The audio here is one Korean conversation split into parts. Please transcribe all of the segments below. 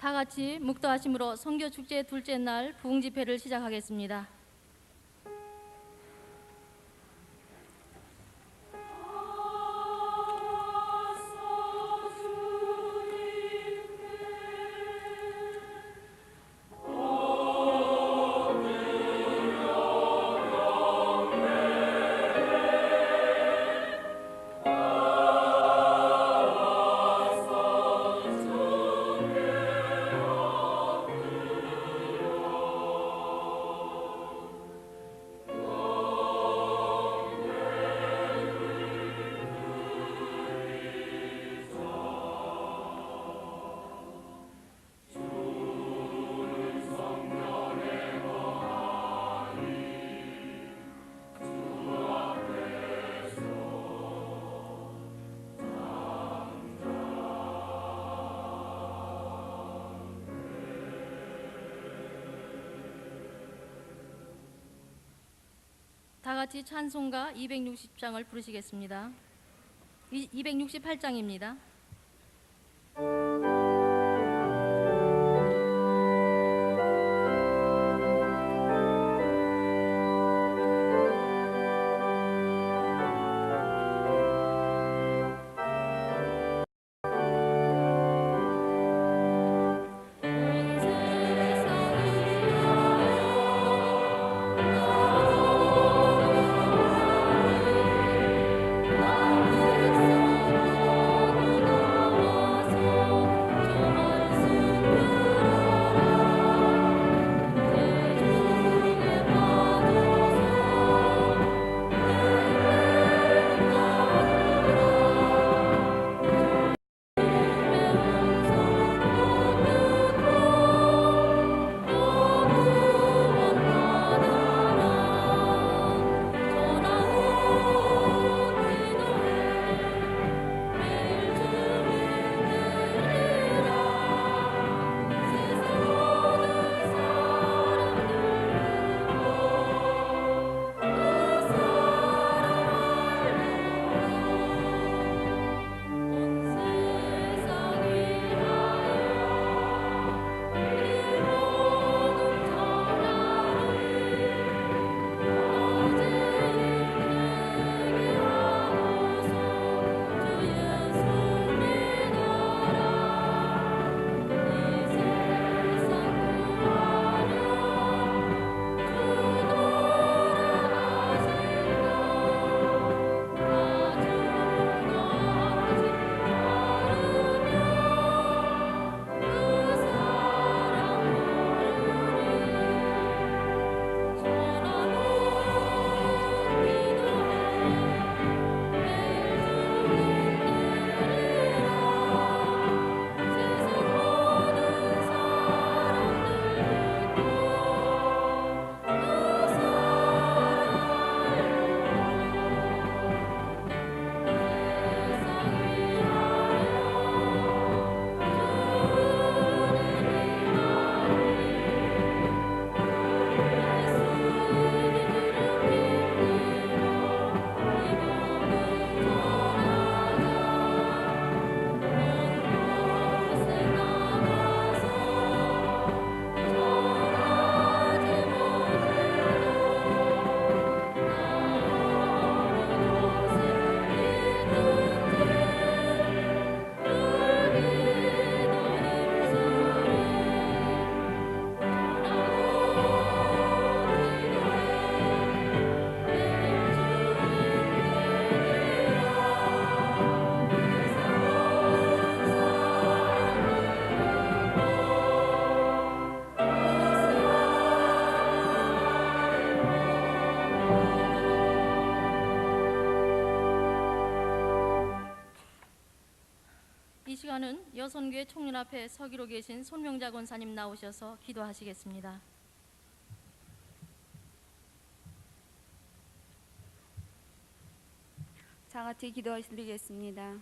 다 같이 묵도하심으로 선교축제 둘째 날 부흥집회를 시작하겠습니다. 다 같이 찬송가 260장을 부르시겠습니다. 268장입니다. 이 시간은 여선교회 총련 앞에 서기로 계신 손명자 권사님 나오셔서 기도하시겠습니다. 다 같이 기도드리겠습니다.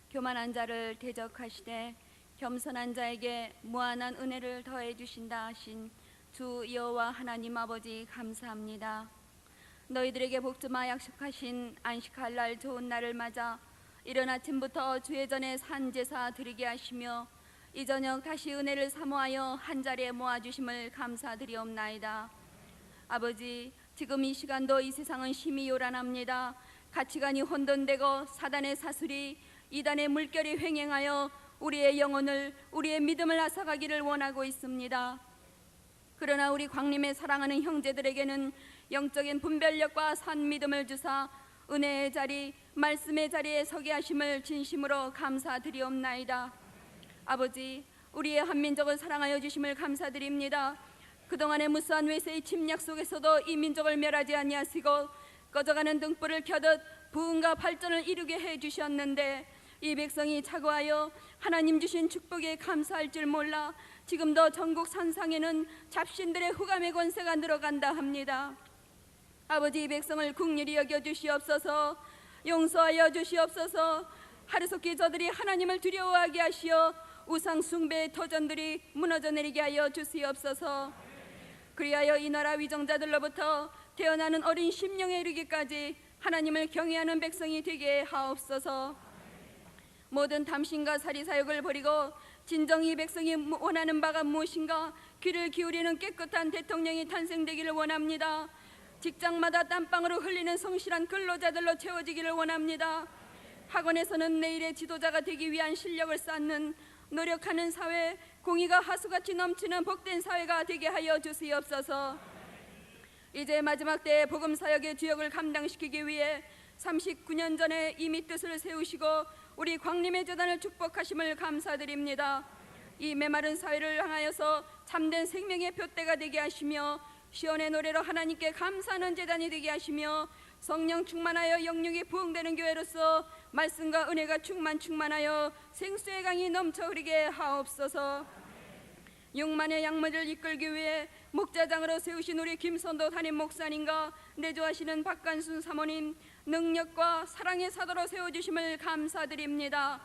교만한 자를 대적하시되 겸손한 자에게 무한한 은혜를 더해 주신다 하신 주 여호와 하나님 아버지 감사합니다. 너희들에게 복주마 약속하신 안식할 날 좋은 날을 맞아 이른 아침부터 주의 전에 산제사 드리게 하시며 이 저녁 다시 은혜를 사모하여 한자리에 모아주심을 감사드리옵나이다. 아버지, 지금 이 시간도 이 세상은 심히 요란합니다. 가치관이 혼돈되고 사단의 사슬이 이단의 물결이 횡행하여 우리의 영혼을, 우리의 믿음을 앗아가기를 원하고 있습니다. 그러나 우리 광림의 사랑하는 형제들에게는 영적인 분별력과 산 믿음을 주사 은혜의 자리, 말씀의 자리에 서게 하심을 진심으로 감사드리옵나이다. 아버지, 우리의 한민족을 사랑하여 주심을 감사드립니다. 그동안의 무수한 외세의 침략 속에서도 이 민족을 멸하지 아니하시고 꺼져가는 등불을 켜듯 부흥과 발전을 이루게 해주셨는데 이 백성이 자고하여 하나님 주신 축복에 감사할 줄 몰라 지금도 전국 산상에는 잡신들의 후감의 권세가 늘어간다 합니다. 아버지, 이 백성을 긍휼히 여겨 주시옵소서. 용서하여 주시옵소서. 하루속히 저들이 하나님을 두려워하게 하시어 우상 숭배의 터전들이 무너져 내리게 하여 주시옵소서. 그리하여 이 나라 위정자들로부터 태어나는 어린 심령에 이르기까지 하나님을 경외하는 백성이 되게 하옵소서. 모든 탐심과 사리사욕을 버리고 진정이 백성이 원하는 바가 무엇인가 귀를 기울이는 깨끗한 대통령이 탄생되기를 원합니다. 직장마다 땀방으로 흘리는 성실한 근로자들로 채워지기를 원합니다. 학원에서는 내일의 지도자가 되기 위한 실력을 쌓는 노력하는 사회, 공의가 하수같이 넘치는 복된 사회가 되게 하여 주시옵소서. 이제 마지막 때의 복음사역의 주역을 감당시키기 위해 39년 전에 이미 뜻을 세우시고 우리 광림의 재단을 축복하심을 감사드립니다. 이 메마른 사회를 향하여서 참된 생명의 둯대가 되게 하시며 시온의 노래로 하나님께 감사하는 재단이 되게 하시며 성령 충만하여 영육이 부흥되는 교회로서 말씀과 은혜가 충만하여 생수의 강이 넘쳐 흐르게 하옵소서. 6만의 양무를 이끌기 위해 목자장으로 세우신 우리 김선도 담임 목사님과 내조하시는 박간순 사모님 능력과 사랑의 사도로 세워주심을 감사드립니다.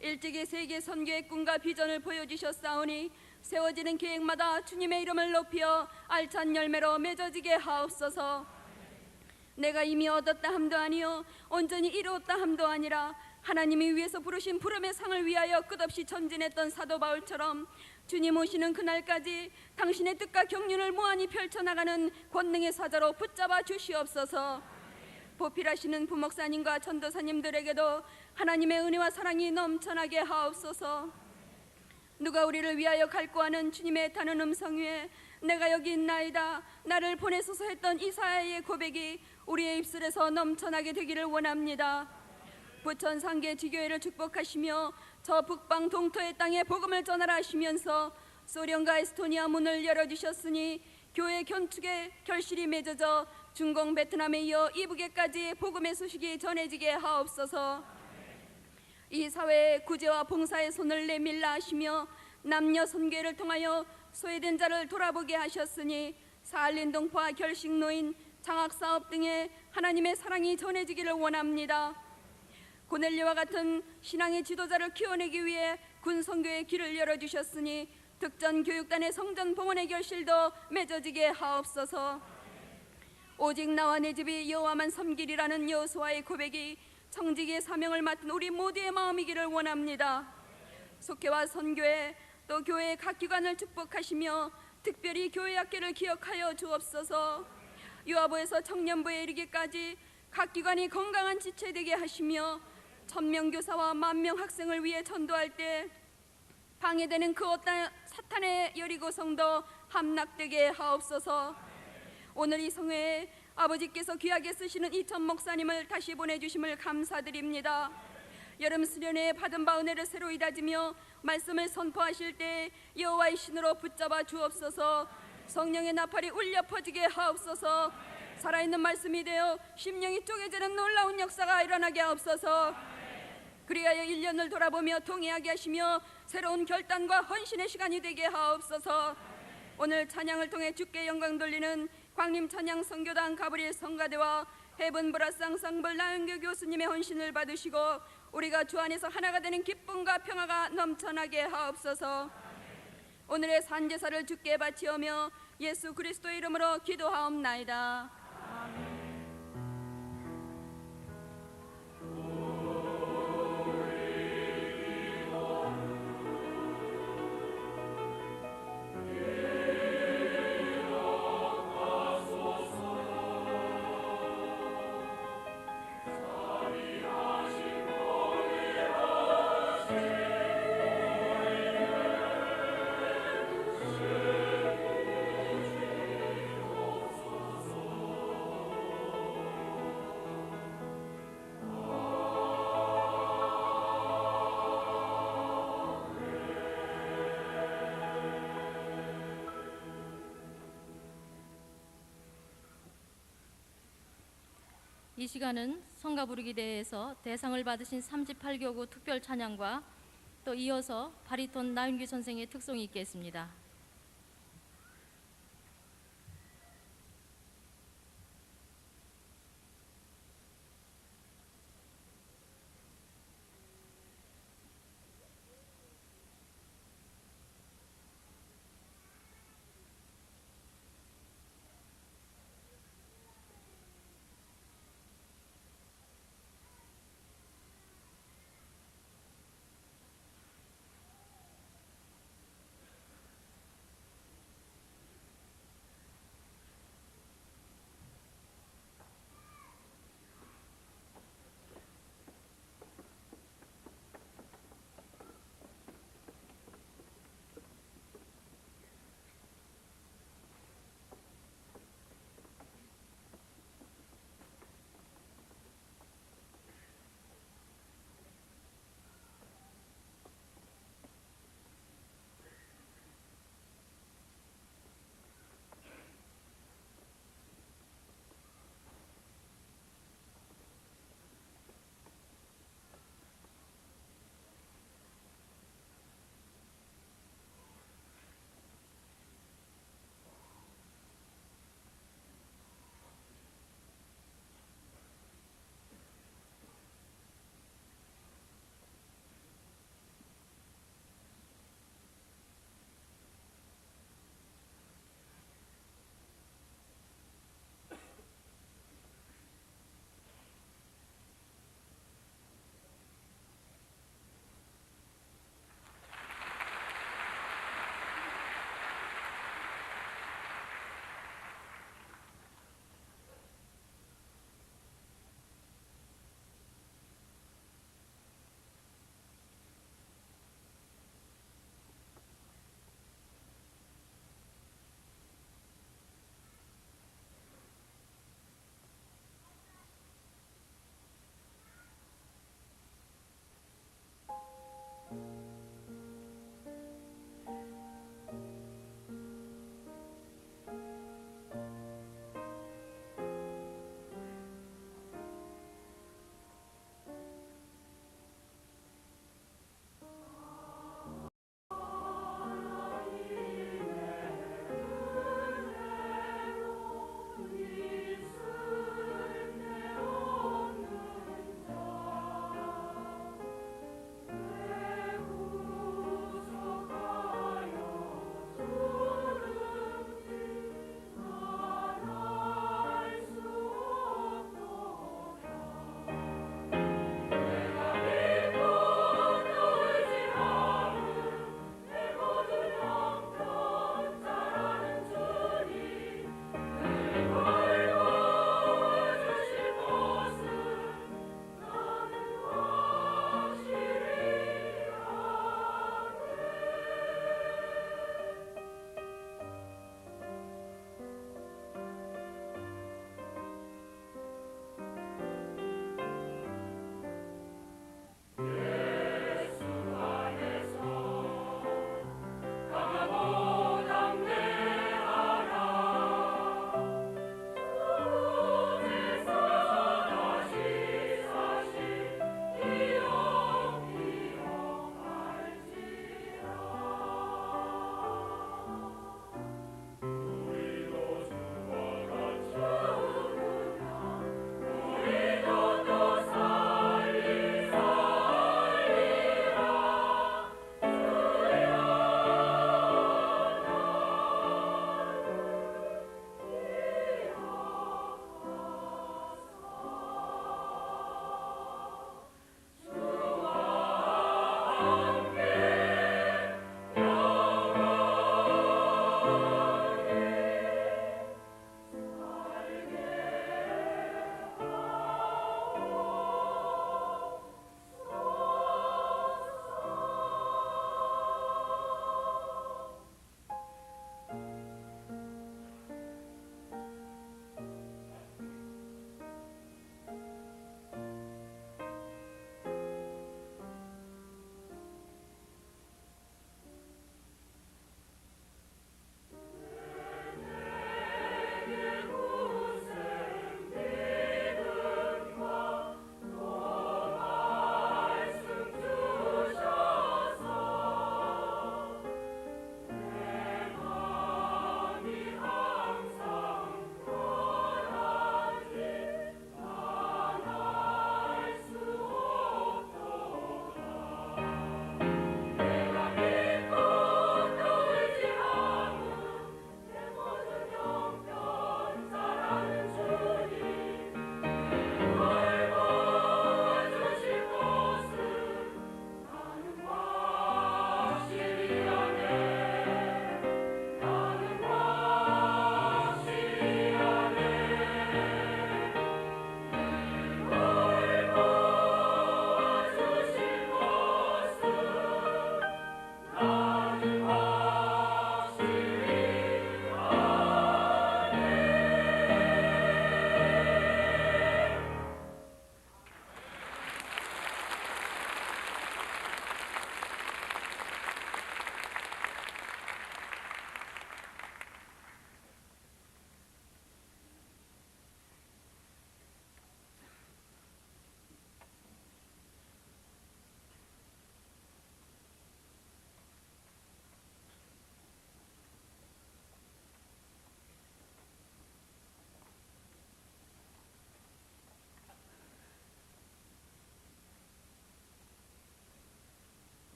일찍이 세계 선교의 꿈과 비전을 보여주셨사오니 세워지는 계획마다 주님의 이름을 높여 알찬 열매로 맺어지게 하옵소서. 내가 이미 얻었다 함도 아니요 온전히 이루었다 함도 아니라 하나님이 위에서 부르신 부름의 상을 위하여 끝없이 전진했던 사도 바울처럼 주님 오시는 그날까지 당신의 뜻과 경륜을 무한히 펼쳐나가는 권능의 사자로 붙잡아 주시옵소서. 보필하시는 부목사님과 전도사님들에게도 하나님의 은혜와 사랑이 넘쳐나게 하옵소서. 누가 우리를 위하여 갈구하는 주님의 타는 음성 위에 내가 여기 있나이다 나를 보내소서 했던 이사야의 고백이 우리의 입술에서 넘쳐나게 되기를 원합니다. 부천 상계 지교회를 축복하시며 저 북방 동토의 땅에 복음을 전하라 하시면서 소련과 에스토니아 문을 열어주셨으니 교회 건축의 결실이 맺어져 중공 베트남에 이어 이북에까지 복음의 소식이 전해지게 하옵소서. 이 사회의 구제와 봉사의 손을 내밀라 하시며 남녀 선교를 통하여 소외된 자를 돌아보게 하셨으니 사할린 동포와 결식노인, 장학사업 등의 하나님의 사랑이 전해지기를 원합니다. 고넬료와 같은 신앙의 지도자를 키워내기 위해 군선교의 길을 열어주셨으니 득전 교육단의 성전 봉헌의 결실도 맺어지게 하옵소서. 오직 나와 내 집이 여호와만 섬기리라는 여호수아의 고백이 청지기의 사명을 맡은 우리 모두의 마음이기를 원합니다. 속회와 선교회 또 교회의 각 기관을 축복하시며 특별히 교회 학계를 기억하여 주옵소서. 유아부에서 청년부에 이르기까지 각 기관이 건강한 지체되게 하시며 1000명 교사와 10,000명 학생을 위해 전도할 때 방해되는 그 어떤 사탄의 여리고 성도 함락되게 하옵소서. 오늘 이 성회에 아버지께서 귀하게 쓰시는 이천 목사님을 다시 보내주심을 감사드립니다. 여름 수련회에 받은 바 은혜를 새로이 다지며 말씀을 선포하실 때 여호와의 신으로 붙잡아 주옵소서. 성령의 나팔이 울려 퍼지게 하옵소서. 살아있는 말씀이 되어 심령이 쪼개지는 놀라운 역사가 일어나게 하옵소서. 그리하여 1년을 돌아보며 통회하게 하시며 새로운 결단과 헌신의 시간이 되게 하옵소서. 오늘 찬양을 통해 주께 영광 돌리는 광림 찬양 선교단 가브리엘 성가대와 헤븐 브라스 앙상블 나은교 교수님의 헌신을 받으시고 우리가 주 안에서 하나가 되는 기쁨과 평화가 넘쳐나게 하옵소서. 오늘의 산제사를 주께 바치오며 예수 그리스도의 이름으로 기도하옵나이다. 아멘. 이 시간은 성가 부르기 대회에서 대상을 받으신 38교구 특별 찬양과 또 이어서 바리톤 나윤기 선생의 특송이 있겠습니다.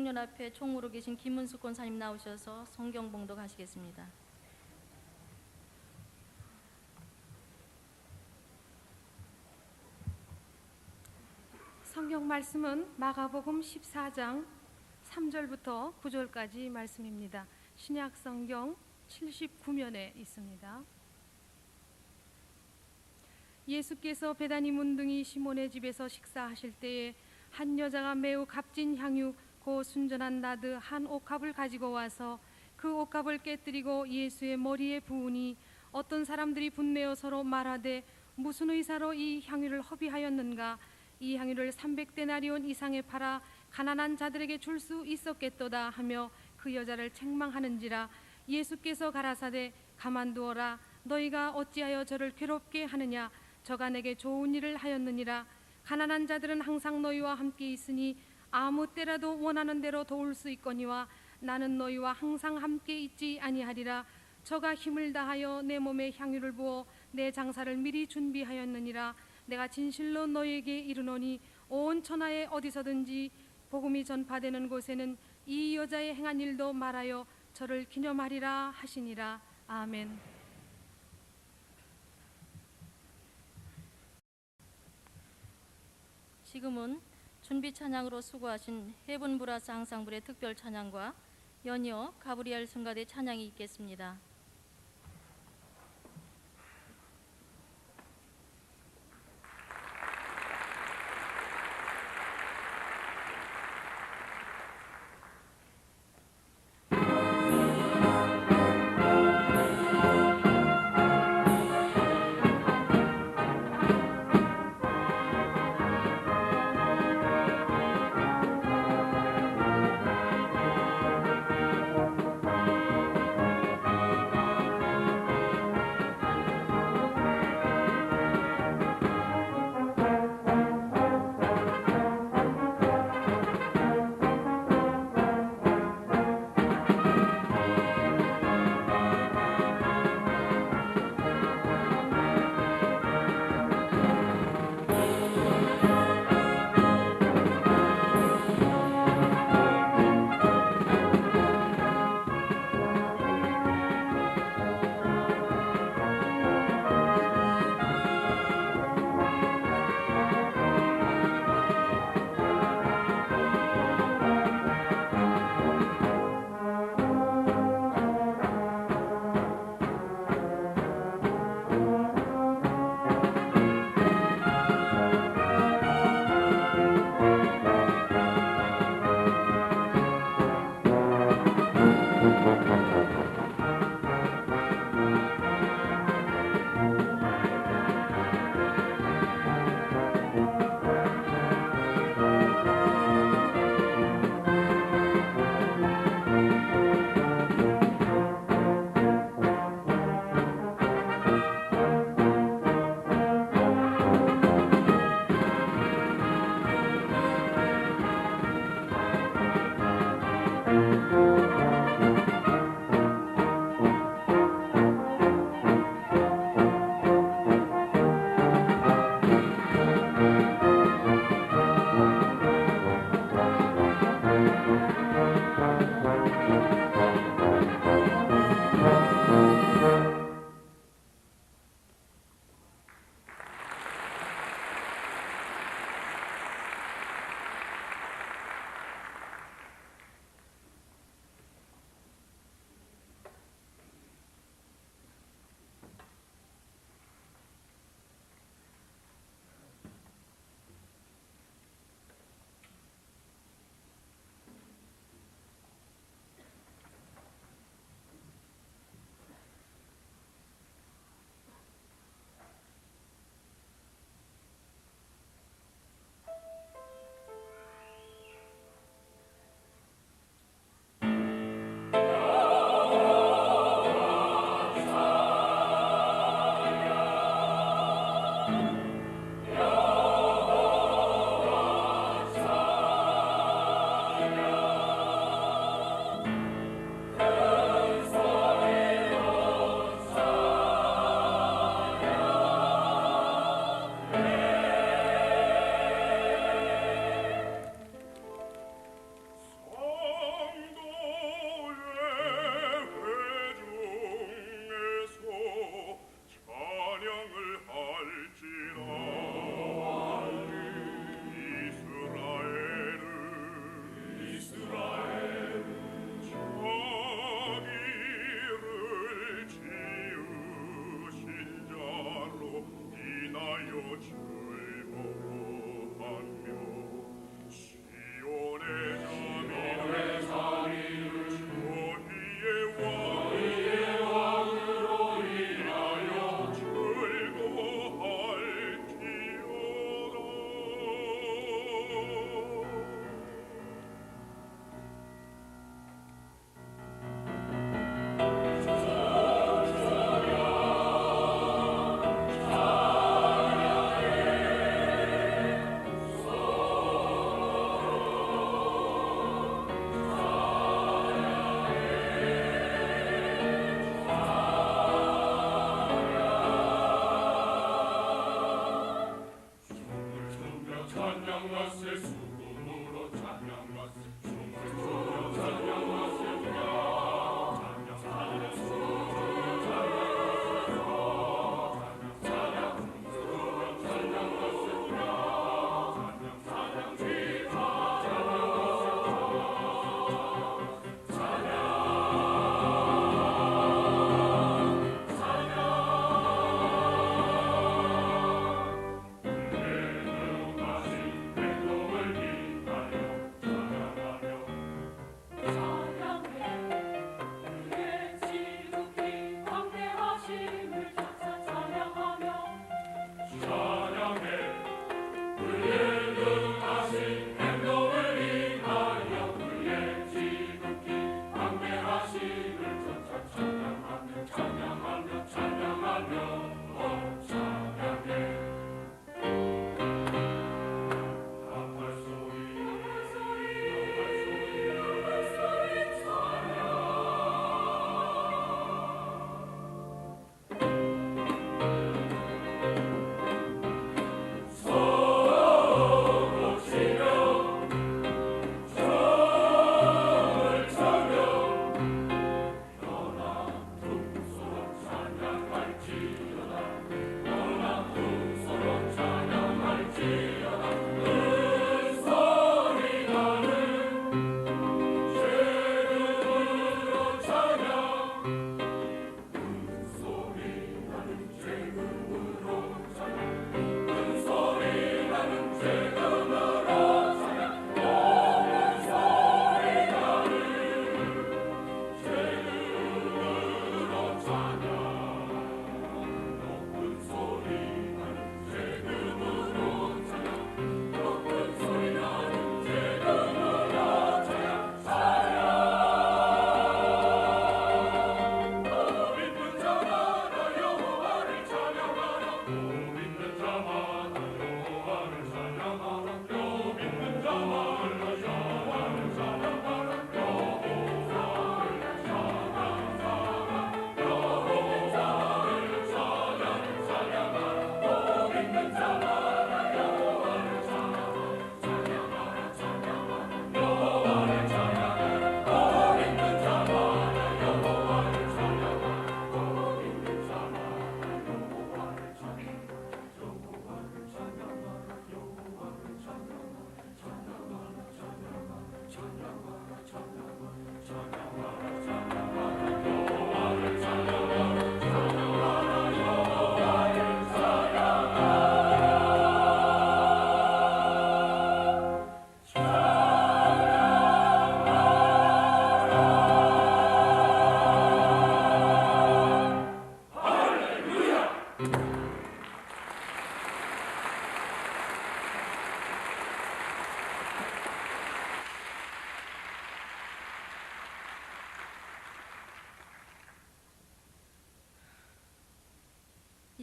총련 앞에 총무로 계신 김은숙 권사님 나오셔서 성경 봉독하시겠습니다. 성경 말씀은 마가복음 14장 3절부터 9절까지 말씀입니다. 신약 성경 79면에 있습니다. 예수께서 베다니 문둥이 시몬의 집에서 식사하실 때에 한 여자가 매우 값진 향유 곧 순전한 나드 한 옥합을 가지고 와서 그 옥합을 깨뜨리고 예수의 머리에 부으니 어떤 사람들이 분매어 서로 말하되 무슨 의사로 이 향유를 허비하였는가. 이 향유를 300데나리온 이상에 팔아 가난한 자들에게 줄 수 있었겠도다 하며 그 여자를 책망하는지라. 예수께서 가라사대 가만두어라. 너희가 어찌하여 저를 괴롭게 하느냐. 저가 내게 좋은 일을 하였느니라. 가난한 자들은 항상 너희와 함께 있으니 아무 때라도 원하는 대로 도울 수 있거니와 나는 너희와 항상 함께 있지 아니하리라. 저가 힘을 다하여 내 몸에 향유를 부어 내 장사를 미리 준비하였느니라. 내가 진실로 너희에게 이르노니 온 천하에 어디서든지 복음이 전파되는 곳에는 이 여자의 행한 일도 말하여 저를 기념하리라 하시니라. 아멘. 지금은 준비 찬양으로 수고하신 헤븐 브라스 앙상블의 특별 찬양과 연이어 가브리엘 성가대 찬양이 있겠습니다.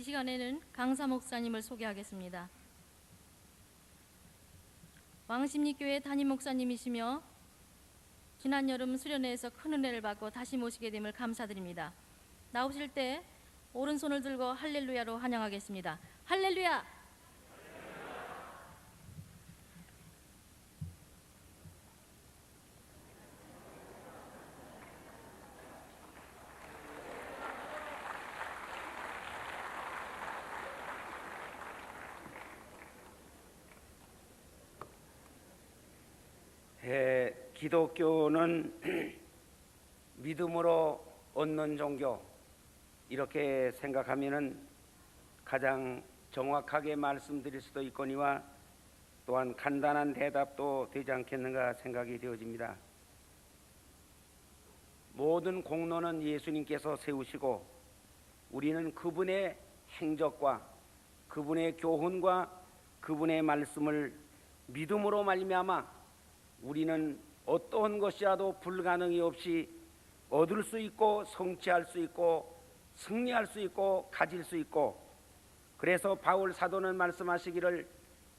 이 시간에는 강사 목사님을 소개하겠습니다. 왕십리교회 담임 목사님이시며 지난 여름 수련회에서 큰 은혜를 받고 다시 모시게 됨을 감사드립니다. 나오실 때 오른손을 들고 할렐루야로 환영하겠습니다. 할렐루야! 기독교는 믿음으로 얻는 종교, 이렇게 생각하면은 가장 정확하게 말씀드릴 수도 있거니와 또한 간단한 대답도 되지 않겠는가 생각이 되어집니다. 모든 공로는 예수님께서 세우시고 우리는 그분의 행적과 그분의 교훈과 그분의 말씀을 믿음으로 말미암아 우리는 어떠한 것이라도 불가능이 없이 얻을 수 있고 성취할 수 있고 승리할 수 있고 가질 수 있고, 그래서 바울 사도는 말씀하시기를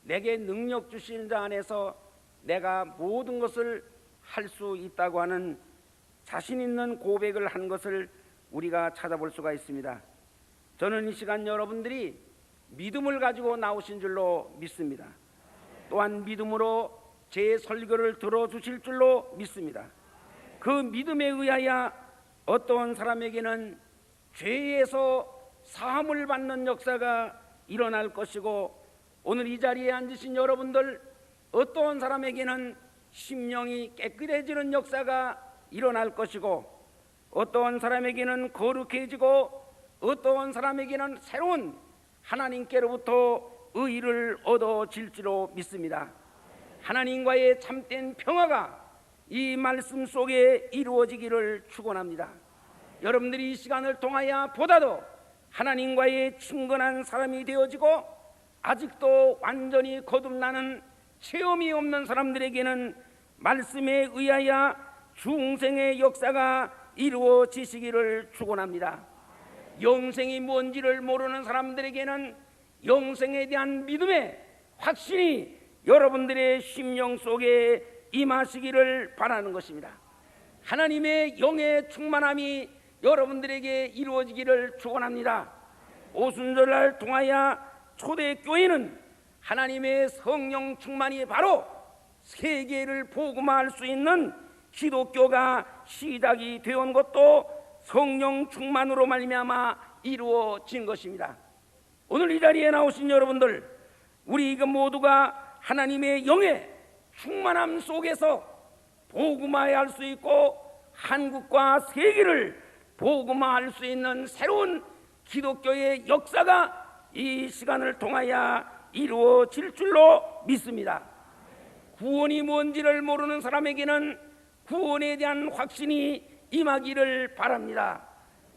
내게 능력 주신 자 안에서 내가 모든 것을 할 수 있다고 하는 자신 있는 고백을 한 것을 우리가 찾아볼 수가 있습니다. 저는 이 시간 여러분들이 믿음을 가지고 나오신 줄로 믿습니다. 또한 믿음으로 제 설교를 들어주실 줄로 믿습니다. 그 믿음에 의하여 어떤 사람에게는 죄에서 사함을 받는 역사가 일어날 것이고, 오늘 이 자리에 앉으신 여러분들 어떤 사람에게는 심령이 깨끗해지는 역사가 일어날 것이고, 어떤 사람에게는 거룩해지고 어떤 사람에게는 새로운 하나님께로부터 의를 얻어질지로 믿습니다. 하나님과의 참된 평화가 이 말씀 속에 이루어지기를 축원합니다. 여러분들이 이 시간을 통하여 보다도 하나님과의 친근한 사람이 되어지고 아직도 완전히 거듭나는 체험이 없는 사람들에게는 말씀에 의하여 중생의 역사가 이루어지시기를 축원합니다. 영생이 뭔지를 모르는 사람들에게는 영생에 대한 믿음의 확신이 여러분들의 심령 속에 임하시기를 바라는 것입니다. 하나님의 영의 충만함이 여러분들에게 이루어지기를 축원합니다. 오순절날 통하여 초대교회는 하나님의 성령 충만이 바로 세계를 복음화할 수 있는 기독교가 시작이 되온 것도 성령 충만으로 말미암아 이루어진 것입니다. 오늘 이 자리에 나오신 여러분들, 우리 모두가 하나님의 영의 충만함 속에서 복음화할 수 있고 한국과 세계를 복음화할 수 있는 새로운 기독교의 역사가 이 시간을 통하여 이루어질 줄로 믿습니다. 구원이 뭔지를 모르는 사람에게는 구원에 대한 확신이 임하기를 바랍니다.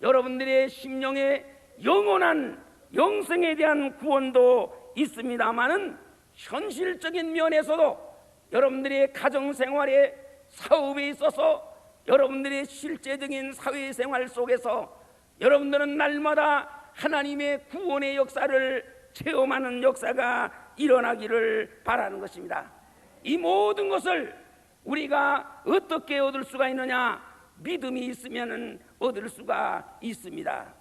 여러분들의 심령에 영원한 영생에 대한 구원도 있습니다마는 현실적인 면에서도 여러분들의 가정생활에 사업에 있어서 여러분들의 실제적인 사회생활 속에서 여러분들은 날마다 하나님의 구원의 역사를 체험하는 역사가 일어나기를 바라는 것입니다. 이 모든 것을 우리가 어떻게 얻을 수가 있느냐? 믿음이 있으면 얻을 수가 있습니다.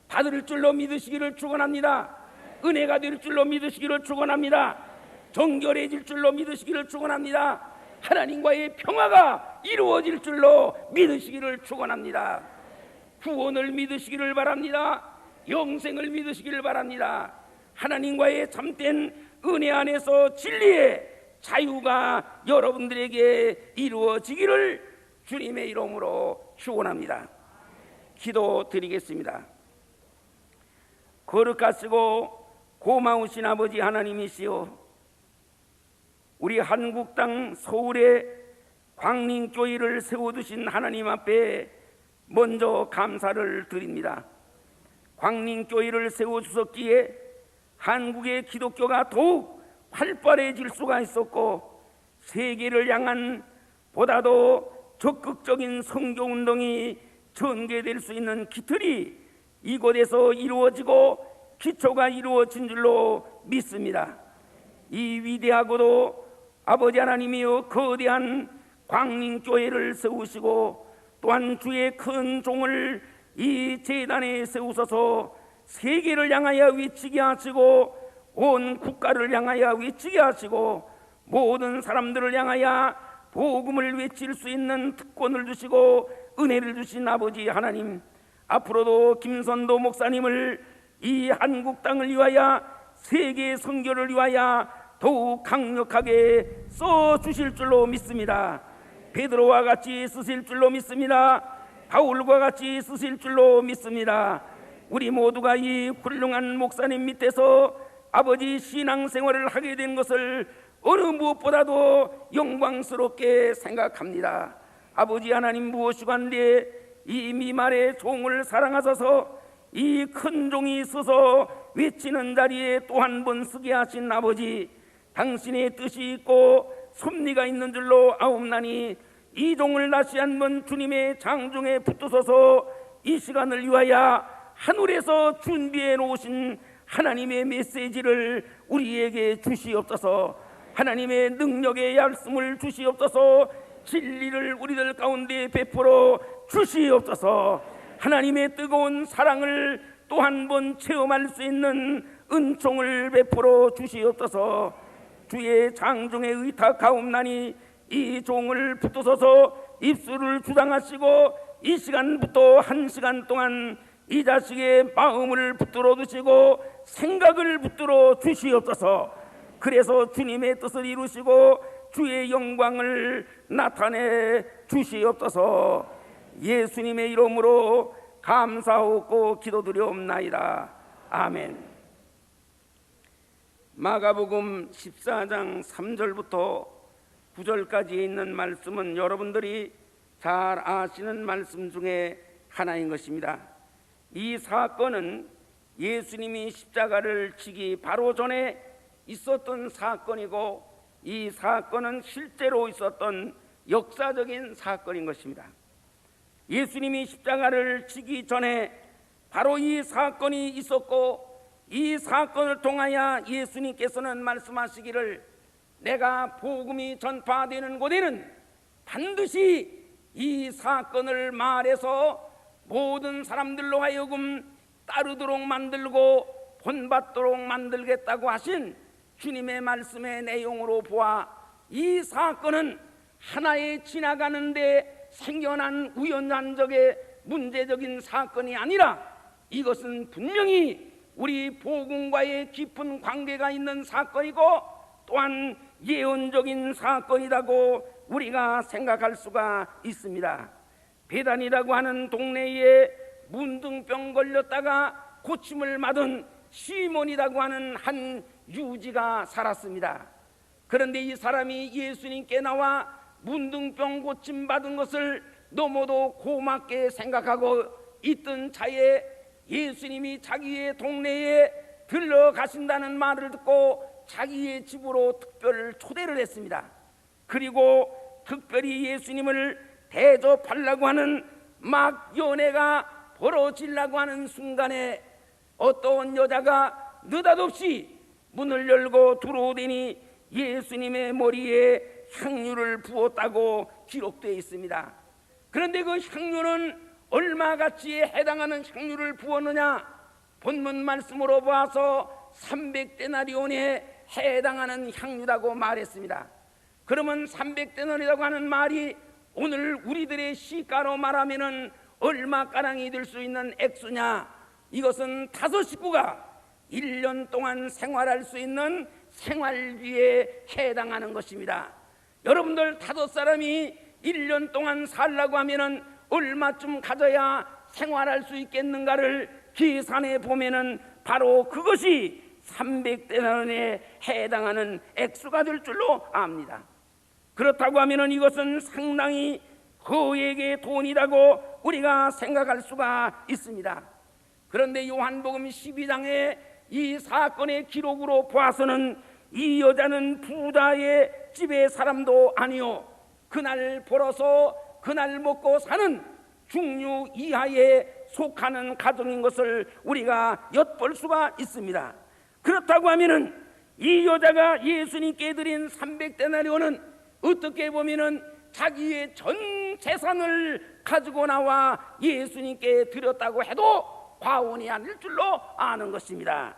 받을 줄로 믿으시기를 축원합니다. 은혜가 될 줄로 믿으시기를 축원합니다. 정결해질 줄로 믿으시기를 축원합니다. 하나님과의 평화가 이루어질 줄로 믿으시기를 축원합니다. 구원을 믿으시기를 바랍니다. 영생을 믿으시기를 바랍니다. 하나님과의 참된 은혜 안에서 진리의 자유가 여러분들에게 이루어지기를 주님의 이름으로 축원합니다. 기도드리겠습니다. 거룩하시고 고마우신 아버지 하나님이시여, 우리 한국 땅 서울에 광림교회를 세워두신 하나님 앞에 먼저 감사를 드립니다. 광림교회를 세워주셨기에 한국의 기독교가 더욱 활발해질 수가 있었고, 세계를 향한 보다도 적극적인 선교운동이 전개될 수 있는 기틀이 이곳에서 이루어지고 기초가 이루어진 줄로 믿습니다. 이 위대하고도 아버지 하나님이여 거대한 광림교회를 세우시고 또한 주의 큰 종을 이 제단에 세우셔서 세계를 향하여 외치게 하시고 온 국가를 향하여 외치게 하시고 모든 사람들을 향하여 복음을 외칠 수 있는 특권을 주시고 은혜를 주신 아버지 하나님, 앞으로도 김선도 목사님을 이 한국 땅을 위하여 세계 선교를 위하여 더욱 강력하게 써 주실 줄로 믿습니다. 베드로와 같이 쓰실 줄로 믿습니다. 바울과 같이 쓰실 줄로 믿습니다. 우리 모두가 이 훌륭한 목사님 밑에서 아버지 신앙생활을 하게 된 것을 어느 무엇보다도 영광스럽게 생각합니다. 아버지 하나님, 무엇이간데 이 미말의 종을 사랑하셔서 이 큰 종이 서서 외치는 자리에 또 한 번 서게 하신 아버지, 당신의 뜻이 있고 섭리가 있는 줄로 아옵나니 이 종을 다시 한번 주님의 장중에 붙드셔서 이 시간을 위하여 하늘에서 준비해 놓으신 하나님의 메시지를 우리에게 주시옵소서. 하나님의 능력의 말씀을 주시옵소서. 진리를 우리들 가운데 베풀어 주시옵소서. 하나님의 뜨거운 사랑을 또 한 번 체험할 수 있는 은총을 베풀어 주시옵소서. 주의 장중에 의탁하옵나니 이 종을 붙드셔서 입술을 주장하시고 이 시간부터 한 시간 동안 이 자식의 마음을 붙들어 주시고 생각을 붙들어 주시옵소서. 그래서 주님의 뜻을 이루시고 주의 영광을 나타내 주시옵소서. 예수님의 이름으로 감사하고 기도드리옵나이다. 아멘. 마가복음 14장 3절부터 9절까지 있는 말씀은 여러분들이 잘 아시는 말씀 중에 하나인 것입니다. 이 사건은 예수님이 십자가를 지기 바로 전에 있었던 사건이고, 이 사건은 실제로 있었던 역사적인 사건인 것입니다. 예수님이 십자가를 지기 전에 바로 이 사건이 있었고, 이 사건을 통하여 예수님께서는 말씀하시기를 내가 복음이 전파되는 곳에는 반드시 이 사건을 말해서 모든 사람들로 하여금 따르도록 만들고 본받도록 만들겠다고 하신 주님의 말씀의 내용으로 보아 이 사건은 하나의 지나가는데 생겨난 우연한적의 문제적인 사건이 아니라 이것은 분명히 우리 복음과의 깊은 관계가 있는 사건이고 또한 예언적인 사건이라고 우리가 생각할 수가 있습니다. 베단이라고 하는 동네에 문둥병 걸렸다가 고침을 받은 시몬이라고 하는 한 유지가 살았습니다. 그런데 이 사람이 예수님께 나와 문둥병 고침 받은 것을 너무도 고맙게 생각하고 있던 차에 예수님이 자기의 동네에 들러가신다는 말을 듣고 자기의 집으로 특별 초대를 했습니다. 그리고 특별히 예수님을 대접하려고 하는 막 연애가 벌어지려고 하는 순간에 어떤 여자가 느닷없이 문을 열고 들어오더니 예수님의 머리에 향유를 부었다고 기록되어 있습니다. 그런데 그 향유는 얼마 가치에 해당하는 향유를 부었느냐? 본문 말씀으로 봐서 300데나리온에 해당하는 향유라고 말했습니다. 그러면 300데나리온이라고 하는 말이 오늘 우리들의 시가로 말하면은 얼마가량이 될 수 있는 액수냐? 이것은 5 식구가 1년 동안 생활할 수 있는 생활비에 해당하는 것입니다. 여러분들 5 사람이 1년 동안 살라고 하면은 얼마쯤 가져야 생활할 수 있겠는가를 계산해 보면은 바로 그것이 300데나리온에 해당하는 액수가 될 줄로 압니다. 그렇다고 하면은 이것은 상당히 거액의 돈이라고 우리가 생각할 수가 있습니다. 그런데 요한복음 12장에 이 사건의 기록으로 보아서는 이 여자는 부자의 집의 사람도 아니요 그날 벌어서 그날 먹고 사는 중류 이하의 속하는 가정인 것을 우리가 엿볼 수가 있습니다. 그렇다고 하면은 이 여자가 예수님께 드린 300데나리온은 어떻게 보면은 자기의 전 재산을 가지고 나와 예수님께 드렸다고 해도 과언이 아닐 줄로 아는 것입니다.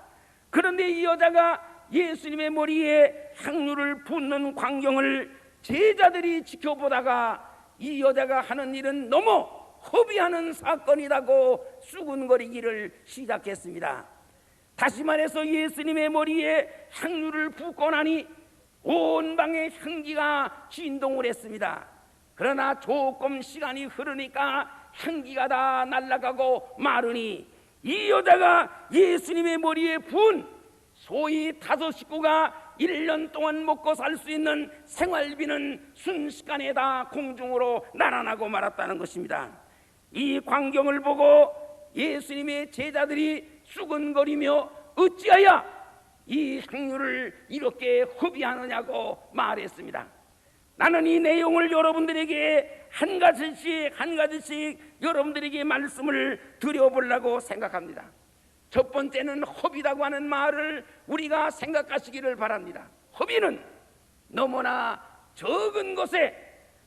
그런데 이 여자가 예수님의 머리에 향유를 붓는 광경을 제자들이 지켜보다가 이 여자가 하는 일은 너무 허비하는 사건이라고 수군거리기를 시작했습니다. 다시 말해서 예수님의 머리에 향유를 붓고 나니 온 방에 향기가 진동을 했습니다. 그러나 조금 시간이 흐르니까 향기가 다 날아가고 마르니 이 여자가 예수님의 머리에 부은 소위 5 식구가 1년 동안 먹고 살 수 있는 생활비는 순식간에 다 공중으로 날아나고 말았다는 것입니다. 이 광경을 보고 예수님의 제자들이 수근거리며 어찌하여 이 향유를 이렇게 허비하느냐고 말했습니다. 나는 이 내용을 여러분들에게 한 가지씩 여러분들에게 말씀을 드려보려고 생각합니다. 첫 번째는 허비라고 하는 말을 우리가 생각하시기를 바랍니다. 허비는 너무나 적은 것에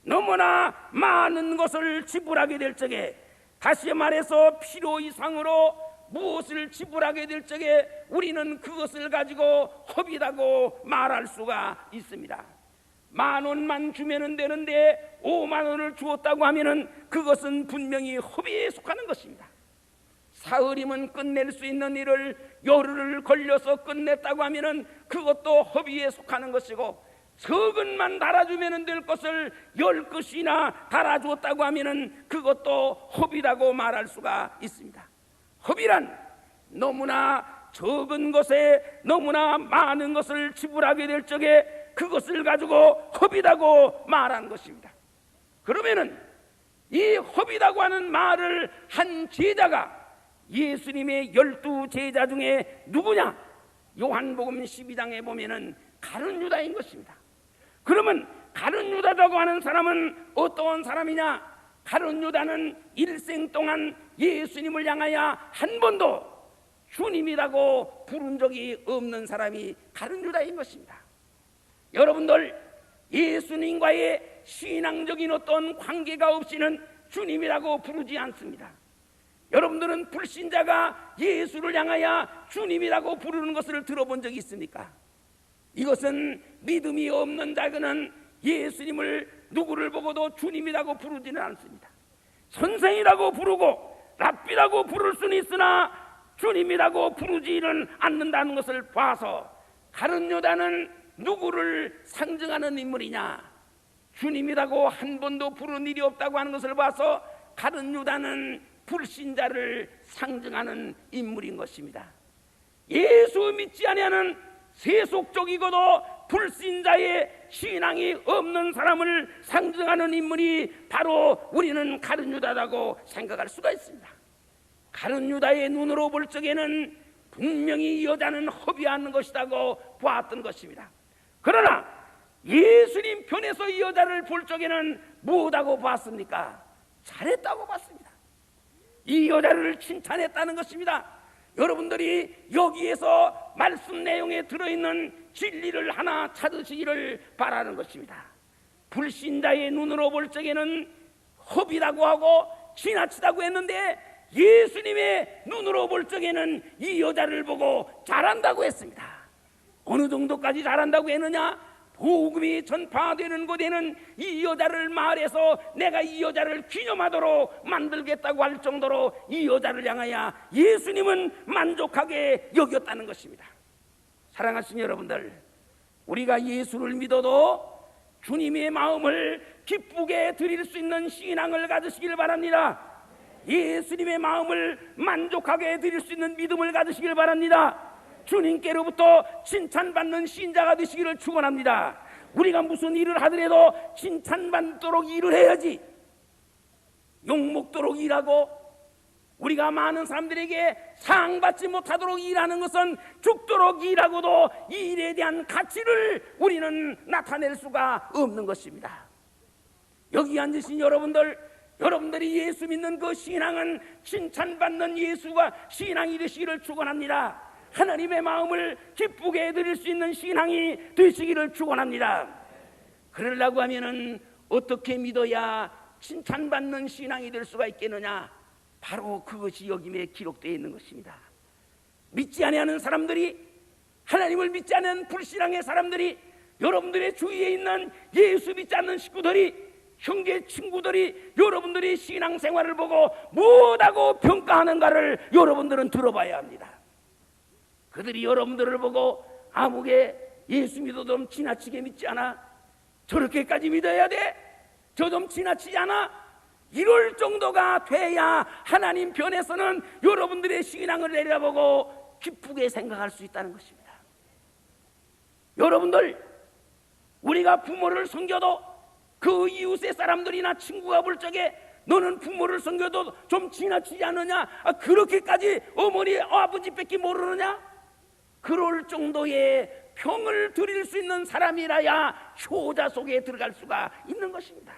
너무나 많은 것을 지불하게 될 적에, 다시 말해서 필요 이상으로 무엇을 지불하게 될 적에 우리는 그것을 가지고 허비라고 말할 수가 있습니다. 10,000원만 주면 되는데 50,000원을 주었다고 하면 그것은 분명히 허비에 속하는 것입니다. 사흘이면 끝낼 수 있는 일을 열흘을 걸려서 끝냈다고 하면 그것도 허비에 속하는 것이고, 석은만 달아주면 될 것을 10것이나 달아주었다고 하면 그것도 허비라고 말할 수가 있습니다. 허비란 너무나 적은 것에 너무나 많은 것을 지불하게 될 적에 그것을 가지고 허비라고 말하는 것입니다. 그러면은 이 허비라고 하는 말을 한 제자가 예수님의 12 제자 중에 누구냐? 요한복음 12장에 보면은 가룟 유다인 것입니다. 그러면 가룟 유다라고 하는 사람은 어떠한 사람이냐? 가룟 유다는 일생 동안 예수님을 향하여 한 번도 주님이라고 부른 적이 없는 사람이 가룟 유다인 것입니다. 여러분들, 예수님과의 신앙적인 어떤 관계가 없이는 주님이라고 부르지 않습니다. 여러분들은 불신자가 예수를 향하여 주님이라고 부르는 것을 들어본 적이 있습니까? 이것은 믿음이 없는 자는 예수님을 누구를 보고도 주님이라고 부르지는 않습니다. 선생이라고 부르고 랍비라고 부를 수는 있으나 주님이라고 부르지는 않는다는 것을 봐서 가룟 유다는 누구를 상징하는 인물이냐? 주님이라고 한 번도 부른 일이 없다고 하는 것을 봐서 가룟 유다는 불신자를 상징하는 인물인 것입니다. 예수 믿지 아니하는 세속적이고도 불신자의 신앙이 없는 사람을 상징하는 인물이 바로 우리는 가룟 유다라고 생각할 수가 있습니다. 가룟 유다의 눈으로 볼 적에는 분명히 이 여자는 허비하는 것이라고 보았던 것입니다. 그러나 예수님 편에서 이 여자를 볼 적에는 무엇하고 봤습니까? 잘했다고 봤습니다. 이 여자를 칭찬했다는 것입니다. 여러분들이 여기에서 말씀 내용에 들어있는 진리를 하나 찾으시기를 바라는 것입니다. 불신자의 눈으로 볼 적에는 허비라고 하고 지나치다고 했는데 예수님의 눈으로 볼 적에는 이 여자를 보고 잘한다고 했습니다. 어느 정도까지 잘한다고 했느냐? 복음이 전파되는 곳에는 이 여자를 마을에서 내가 이 여자를 기념하도록 만들겠다고 할 정도로 이 여자를 향하여 예수님은 만족하게 여겼다는 것입니다. 사랑하시는 여러분들, 우리가 예수를 믿어도 주님의 마음을 기쁘게 드릴 수 있는 신앙을 가지시길 바랍니다. 예수님의 마음을 만족하게 드릴 수 있는 믿음을 가지시길 바랍니다. 주님께로부터 칭찬받는 신자가 되시기를 축원합니다. 우리가 무슨 일을 하더라도 칭찬받도록 일을 해야지, 욕먹도록 일하고 우리가 많은 사람들에게 상받지 못하도록 일하는 것은 죽도록 일하고도 이 일에 대한 가치를 우리는 나타낼 수가 없는 것입니다. 여기 앉으신 여러분들, 여러분들이 예수 믿는 그 신앙은 칭찬받는 예수가 신앙이 되시기를 축원합니다. 하나님의 마음을 기쁘게 해드릴 수 있는 신앙이 되시기를 축원합니다. 그러려고 하면은 어떻게 믿어야 칭찬받는 신앙이 될 수가 있겠느냐? 바로 그것이 여기에 기록되어 있는 것입니다. 믿지 아니하는 사람들이, 하나님을 믿지 않는 불신앙의 사람들이, 여러분들의 주위에 있는 예수 믿지 않는 식구들이, 형제 친구들이 여러분들이 신앙생활을 보고 무엇하고 평가하는가를 여러분들은 들어봐야 합니다. 그들이 여러분들을 보고 아무개 예수 믿어도 좀 지나치게 믿지 않아? 저렇게까지 믿어야 돼? 저 좀 지나치지 않아? 이럴 정도가 돼야 하나님 편에서는 여러분들의 신앙을 내려보고 기쁘게 생각할 수 있다는 것입니다. 여러분들, 우리가 부모를 섬겨도 그 이웃의 사람들이나 친구가 볼 적에 너는 부모를 섬겨도 좀 지나치지 않느냐? 그렇게까지 어머니 아버지밖에 모르느냐? 그럴 정도의 평을 드릴 수 있는 사람이라야 효자 속에 들어갈 수가 있는 것입니다.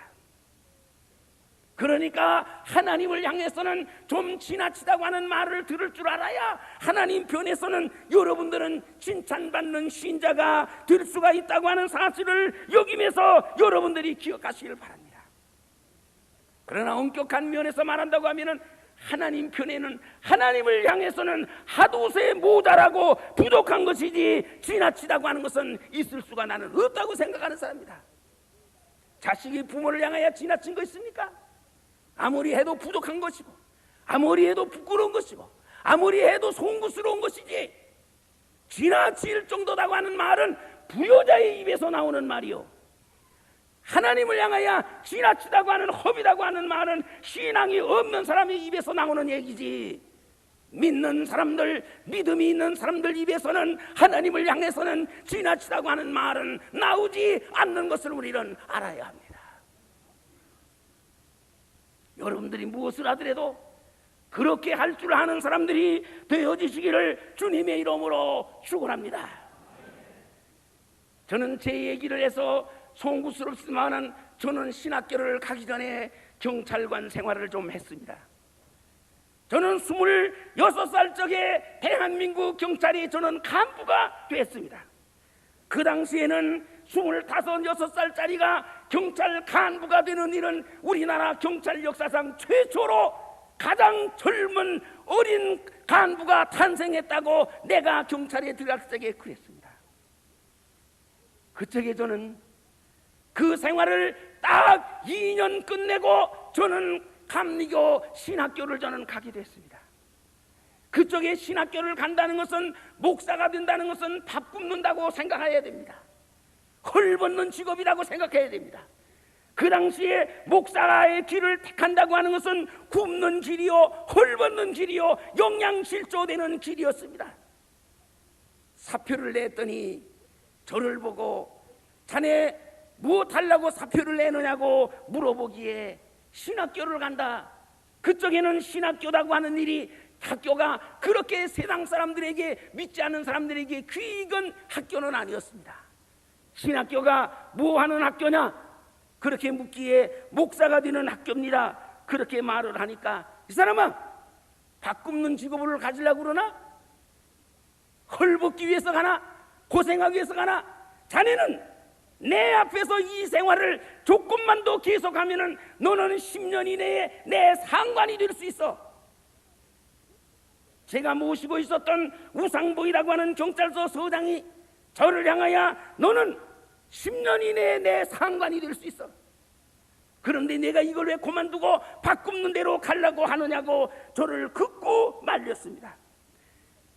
그러니까 하나님을 향해서는 좀 지나치다고 하는 말을 들을 줄 알아야 하나님 편에서는 여러분들은 칭찬받는 신자가 될 수가 있다고 하는 사실을 여기면서 여러분들이 기억하시길 바랍니다. 그러나 엄격한 면에서 말한다고 하면은 하나님 편에는, 하나님을 향해서는 하도세 모자라고 부족한 것이지 지나치다고 하는 것은 있을 수가 나는 없다고 생각하는 사람입니다. 자식이 부모를 향하여 지나친 거 있습니까? 아무리 해도 부족한 것이고, 아무리 해도 부끄러운 것이고, 아무리 해도 송구스러운 것이지 지나칠 정도라고 하는 말은 부효자의 입에서 나오는 말이요, 하나님을 향하여 지나치다고 하는, 허비다고 하는 말은 신앙이 없는 사람의 입에서 나오는 얘기지, 믿는 사람들, 믿음이 있는 사람들 입에서는 하나님을 향해서는 지나치다고 하는 말은 나오지 않는 것을 우리는 알아야 합니다. 여러분들이 무엇을 하더라도 그렇게 할 줄 아는 사람들이 되어지시기를 주님의 이름으로 축원합니다. 저는 제 얘기를 해서 송구스럽지만은 저는 신학교를 가기 전에 경찰관 생활을 좀 했습니다. 저는 26살 적에 대한민국 경찰이 저는 간부가 됐습니다. 그 당시에는 25, 6살짜리가 경찰 간부가 되는 일은 우리나라 경찰 역사상 최초로 가장 젊은 어린 간부가 탄생했다고 내가 경찰에 들어갈 적에 그랬습니다. 그쪽에 저는 그 생활을 딱 2년 끝내고 저는 감리교 신학교를 저는 가게 됐습니다. 그쪽에 신학교를 간다는 것은, 목사가 된다는 것은 밥 굶는다고 생각해야 됩니다. 헐벗는 직업이라고 생각해야 됩니다. 그 당시에 목사의 길을 택한다고 하는 것은 굶는 길이요, 헐벗는 길이요, 영양실조되는 길이었습니다. 사표를 냈더니 저를 보고 자네 무엇 하려고 사표를 내느냐고 물어보기에 신학교를 간다. 그쪽에는 신학교라고 하는 일이, 학교가 그렇게 세상 사람들에게, 믿지 않는 사람들에게 귀익은 학교는 아니었습니다. 신학교가 뭐 하는 학교냐? 그렇게 묻기에 목사가 되는 학교입니다. 그렇게 말을 하니까 이 사람아, 밥 굶는 직업을 가지려고 그러나? 헐벗기 위해서 가나? 고생하기 위해서 가나? 자네는 내 앞에서 이 생활을 조금만 더 계속하면은 너는 10년 이내에 내 상관이 될 수 있어. 제가 모시고 있었던 우상보이라고 하는 경찰서 서장이 저를 향하여 너는 10년 이내에 내 상관이 될 수 있어. 그런데 내가 이걸 왜 그만두고 밥 굶는 대로 가려고 하느냐고 저를 긋고 말렸습니다.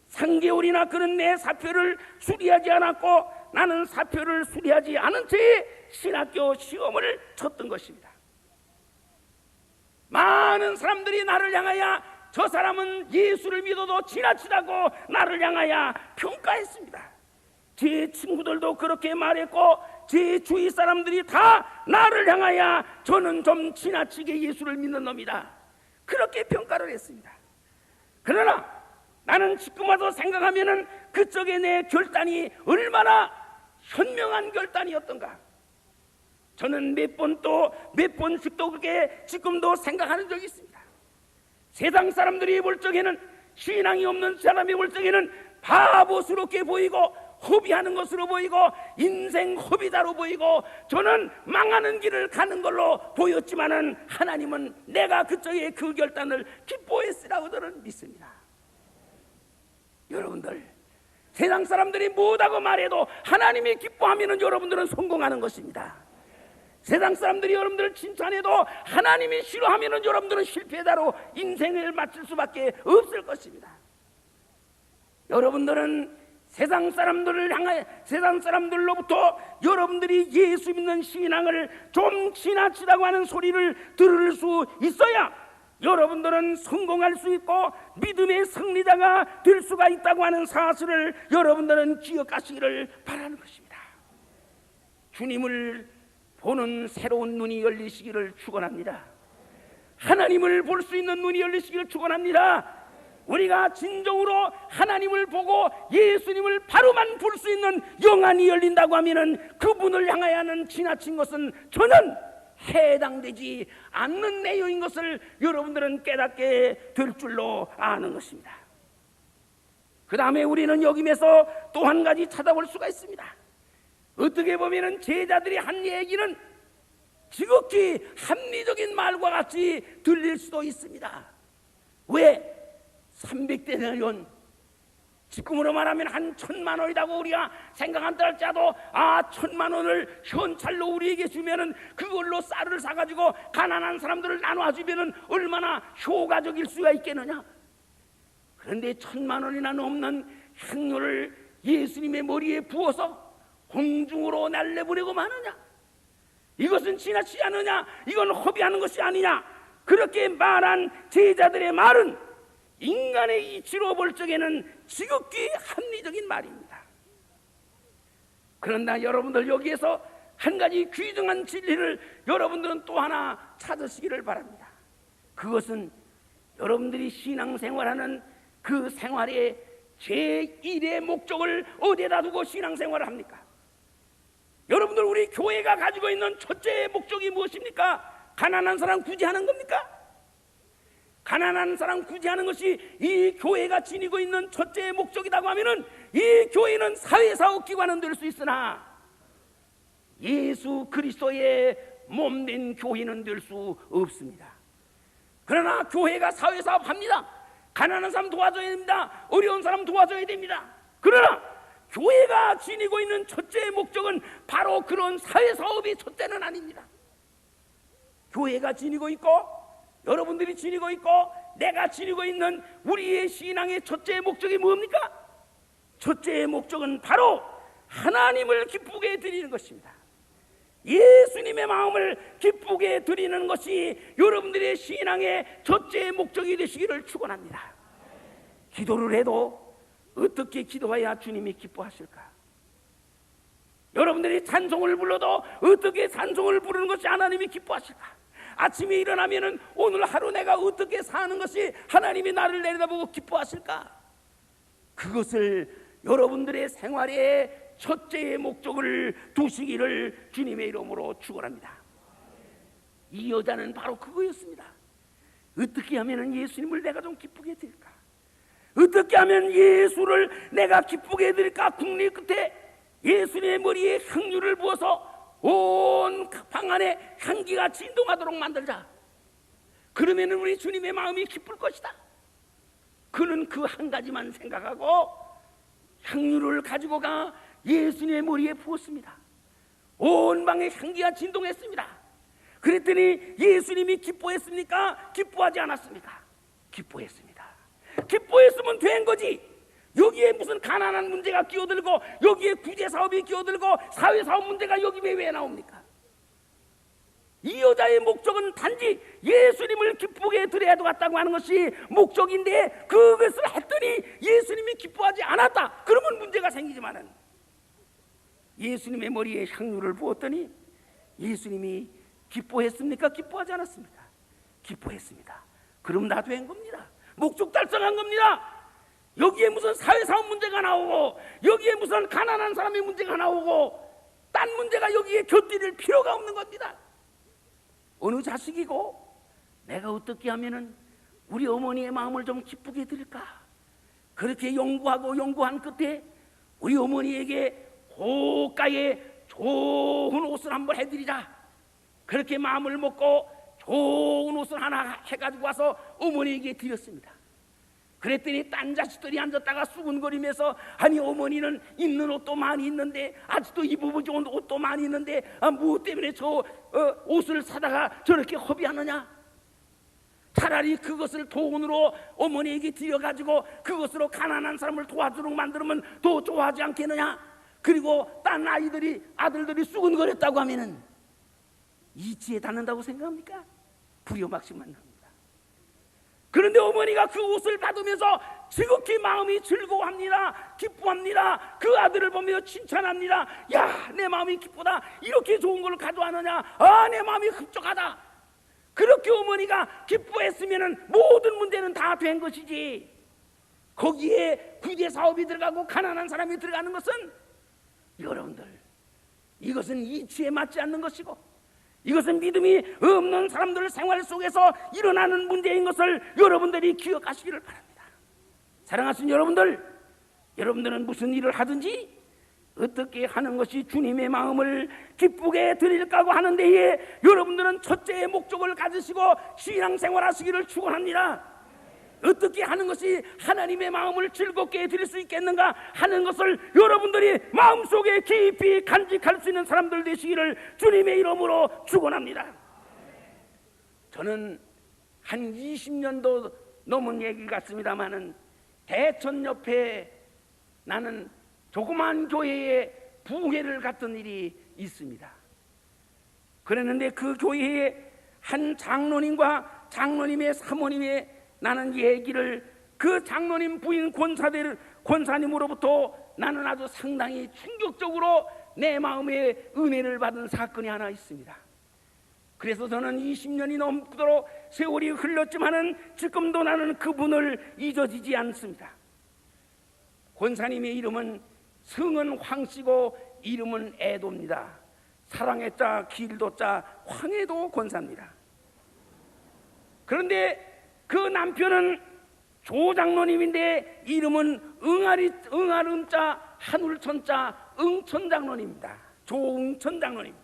3개월이나 그런 내 사표를 수리하지 않았고 나는 사표를 수리하지 않은 채 신학교 시험을 쳤던 것입니다. 많은 사람들이 나를 향하여 저 사람은 예수를 믿어도 지나치다고 나를 향하여 평가했습니다. 제 친구들도 그렇게 말했고 제 주위 사람들이 다 나를 향하여 저는 좀 지나치게 예수를 믿는 놈이다, 그렇게 평가를 했습니다. 그러나 나는 지금 와서 생각하면은 그쪽에 내 결단이 얼마나 현명한 결단이었던가. 저는 몇 번씩도 그렇게 지금도 생각하는 적이 있습니다. 세상 사람들이 볼 적에는, 신앙이 없는 사람이 볼 적에는 바보스럽게 보이고 허비하는 것으로 보이고 인생 허비자로 보이고 저는 망하는 길을 가는 걸로 보였지만은 하나님은 내가 그쪽의 그 결단을 기뻐했으라고 저는 믿습니다. 여러분들, 세상 사람들이 뭐라고 말해도 하나님이 기뻐하면 여러분들은 성공하는 것입니다. 세상 사람들이 여러분들을 칭찬해도 하나님이 싫어하면 여러분들은 실패자로 인생을 마칠 수밖에 없을 것입니다. 여러분들은 세상 사람들로부터 여러분들이 예수 믿는 신앙을 좀 지나치다고 하는 소리를 들을 수 있어야 여러분들은 성공할 수 있고 믿음의 승리자가 될 수가 있다고 하는 사실을 여러분들은 기억하시기를 바라는 것입니다. 주님을 보는 새로운 눈이 열리시기를 축원합니다. 하나님을 볼 수 있는 눈이 열리시기를 축원합니다. 우리가 진정으로 하나님을 보고 예수님을 바로만 볼 수 있는 영안이 열린다고 하면은 그분을 향하여 하는 지나친 것은 전혀 해당되지 않는 내용인 것을 여러분들은 깨닫게 될 줄로 아는 것입니다. 그 다음에 우리는 여기면서 또 한 가지 찾아볼 수가 있습니다. 어떻게 보면은 제자들이 한 얘기는 지극히 합리적인 말과 같이 들릴 수도 있습니다. 왜? 300데나리온, 지금으로 말하면 한 1,000만 원이라고 우리가 생각한다 할지라도 1,000만 원을 현찰로 우리에게 주면은 그걸로 쌀을 사가지고 가난한 사람들을 나눠주면은 얼마나 효과적일 수가 있겠느냐. 그런데 1,000만 원이나 넘는 향료를 예수님의 머리에 부어서 공중으로 날려보내고 마느냐, 이것은 지나치지 않느냐, 이건 허비하는 것이 아니냐. 그렇게 말한 제자들의 말은 인간의 이치로 볼 적에는 지극히 합리적인 말입니다. 그러나 여러분들 여기에서 한 가지 귀중한 진리를 여러분들은 또 하나 찾으시기를 바랍니다. 그것은 여러분들이 신앙생활하는 그 생활의 제1의 목적을 어디에다 두고 신앙생활을 합니까? 여러분들, 우리 교회가 가지고 있는 첫째 목적이 무엇입니까? 가난한 사람 구제하는 겁니까? 가난한 사람 구제하는 것이 이 교회가 지니고 있는 첫째 목적이라고 하면은 이 교회는 사회사업기관은 될 수 있으나 예수 그리스도의 몸된 교회는 될 수 없습니다. 그러나 교회가 사회사업합니다. 가난한 사람 도와줘야 됩니다. 어려운 사람 도와줘야 됩니다. 그러나 교회가 지니고 있는 첫째 목적은 바로 그런 사회사업이 첫째는 아닙니다. 교회가 지니고 있고 여러분들이 지니고 있고 내가 지니고 있는 우리의 신앙의 첫째 목적이 뭡니까? 첫째 목적은 바로 하나님을 기쁘게 드리는 것입니다. 예수님의 마음을 기쁘게 드리는 것이 여러분들의 신앙의 첫째 목적이 되시기를 축원합니다. 기도를 해도 어떻게 기도해야 주님이 기뻐하실까? 여러분들이 찬송을 불러도 어떻게 찬송을 부르는 것이 하나님이 기뻐하실까? 아침에 일어나면은 오늘 하루 내가 어떻게 사는 것이 하나님이 나를 내려다보고 기뻐하실까? 그것을 여러분들의 생활의 첫째의 목적을 두시기를 주님의 이름으로 축원합니다. 이 여자는 바로 그거였습니다. 어떻게 하면 예수님을 내가 좀 기쁘게 해드릴까? 어떻게 하면 예수를 내가 기쁘게 해드릴까? 국리 끝에 예수님의 머리에 향유를 부어서 온 방 안에 향기가 진동하도록 만들자. 그러면 우리 주님의 마음이 기쁠 것이다. 그는 그 한 가지만 생각하고 향유를 가지고 가 예수님의 머리에 부었습니다. 온 방에 향기가 진동했습니다. 그랬더니 예수님이 기뻐했습니까? 기뻐하지 않았습니까? 기뻐했습니다. 기뻐했으면 된 거지. 여기에 무슨 가난한 문제가 끼어들고 여기에 구제사업이 끼어들고 사회사업 문제가 여기 왜 나옵니까? 이 여자의 목적은 단지 예수님을 기쁘게 드려야 되겠다고 하는 것이 목적인데 그것을 했더니 예수님이 기뻐하지 않았다. 그러면 문제가 생기지만은 예수님의 머리에 향유를 부었더니 예수님이 기뻐했습니까? 기뻐하지 않았습니까? 기뻐했습니다. 그럼 다 된 겁니다. 목적 달성한 겁니다. 여기에 무슨 사회사업 문제가 나오고 여기에 무슨 가난한 사람의 문제가 나오고 딴 문제가 여기에 곁들일 필요가 없는 겁니다. 어느 자식이고 내가 어떻게 하면은 우리 어머니의 마음을 좀 기쁘게 드릴까? 그렇게 연구한 끝에 우리 어머니에게 고가의 좋은 옷을 한번 해드리자. 그렇게 마음을 먹고 좋은 옷을 하나 해가지고 와서 어머니에게 드렸습니다. 그랬더니 딴 자식들이 앉았다가 수군거리면서 아니 어머니는 입는 옷도 많이 있는데 아직도 입어보기 좋은 옷도 많이 있는데 무엇 때문에 저 옷을 사다가 저렇게 허비하느냐? 차라리 그것을 돈으로 어머니에게 드려가지고 그것으로 가난한 사람을 도와주도록 만들면 더 좋아하지 않겠느냐? 그리고 딴 아들들이 수군거렸다고 하면은 이치에 닿는다고 생각합니까? 불효막심만 납니다. 그런데 어머니가 그 옷을 받으면서 지극히 마음이 즐거워합니다. 기뻐합니다. 그 아들을 보며 칭찬합니다. 야, 내 마음이 기쁘다. 이렇게 좋은 걸 가져왔느냐? 아, 내 마음이 흡족하다. 그렇게 어머니가 기뻐했으면 모든 문제는 다 된 것이지. 거기에 구제 사업이 들어가고 가난한 사람이 들어가는 것은 여러분들, 이것은 이치에 맞지 않는 것이고 이것은 믿음이 없는 사람들 생활 속에서 일어나는 문제인 것을 여러분들이 기억하시기를 바랍니다. 사랑하시는 여러분들은 무슨 일을 하든지 어떻게 하는 것이 주님의 마음을 기쁘게 드릴까고 하는 데에 여러분들은 첫째의 목적을 가지시고 신앙생활 하시기를 축원합니다. 어떻게 하는 것이 하나님의 마음을 즐겁게 드릴 수 있겠는가 하는 것을 여러분들이 마음속에 깊이 간직할 수 있는 사람들 되시기를 주님의 이름으로 축원합니다. 저는 한 20년도 넘은 얘기 같습니다마는 대천 옆에 나는 조그만 교회에 부흥회를 갔던 일이 있습니다. 그랬는데 그 교회에 한 장로님과 장로님의 사모님의 나는 얘기를 그 장로님 부인 권사님으로부터 나는 아주 상당히 충격적으로 내 마음에 은혜를 받은 사건이 하나 있습니다. 그래서 저는 20년이 넘도록 세월이 흘렀지만은 지금도 나는 그분을 잊어지지 않습니다. 권사님의 이름은 성은 황씨고 이름은 애도입니다. 사랑의 자 길도 자 황애도 권사입니다. 그런데 그 남편은 조장로님인데 이름은 응아름자 한울천자 응천장로님입니다. 조응천장로님.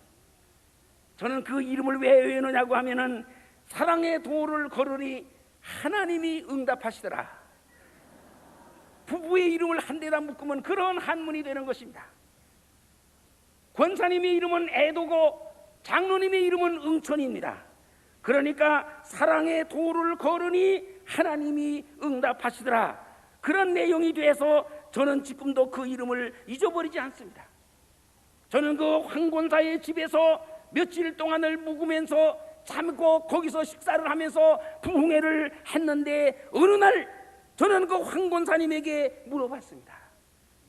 저는 그 이름을 왜 외우느냐고 하면은 사랑의 도를 걸으니 하나님이 응답하시더라. 부부의 이름을 한 데다 묶으면 그런 한문이 되는 것입니다. 권사님의 이름은 애도고 장로님의 이름은 응천입니다. 그러니까 사랑의 도를 걸으니 하나님이 응답하시더라. 그런 내용이 돼서 저는 지금도 그 이름을 잊어버리지 않습니다. 저는 그 황권사의 집에서 며칠 동안을 묵으면서 잠고 거기서 식사를 하면서 부흥회를 했는데 어느 날 저는 그 황권사님에게 물어봤습니다.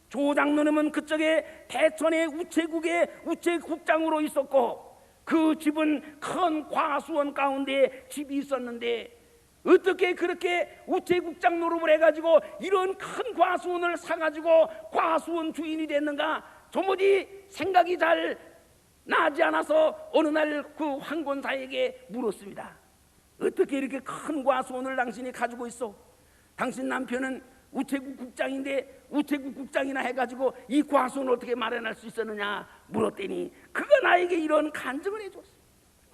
조 장로님은 그쪽에 대천의 우체국장으로 있었고 그 집은 큰 과수원 가운데 집이 있었는데 어떻게 그렇게 우체국장 노릇을 해가지고 이런 큰 과수원을 사가지고 과수원 주인이 됐는가 도무지 생각이 잘 나지 않아서 어느 날 그 황권사에게 물었습니다. 어떻게 이렇게 큰 과수원을 당신이 가지고 있어? 당신 남편은 우체국 국장인데 우체국 국장이나 해가지고 이 과수원을 어떻게 마련할 수 있었느냐 물었더니 그가 나에게 이런 간증을 해줬어.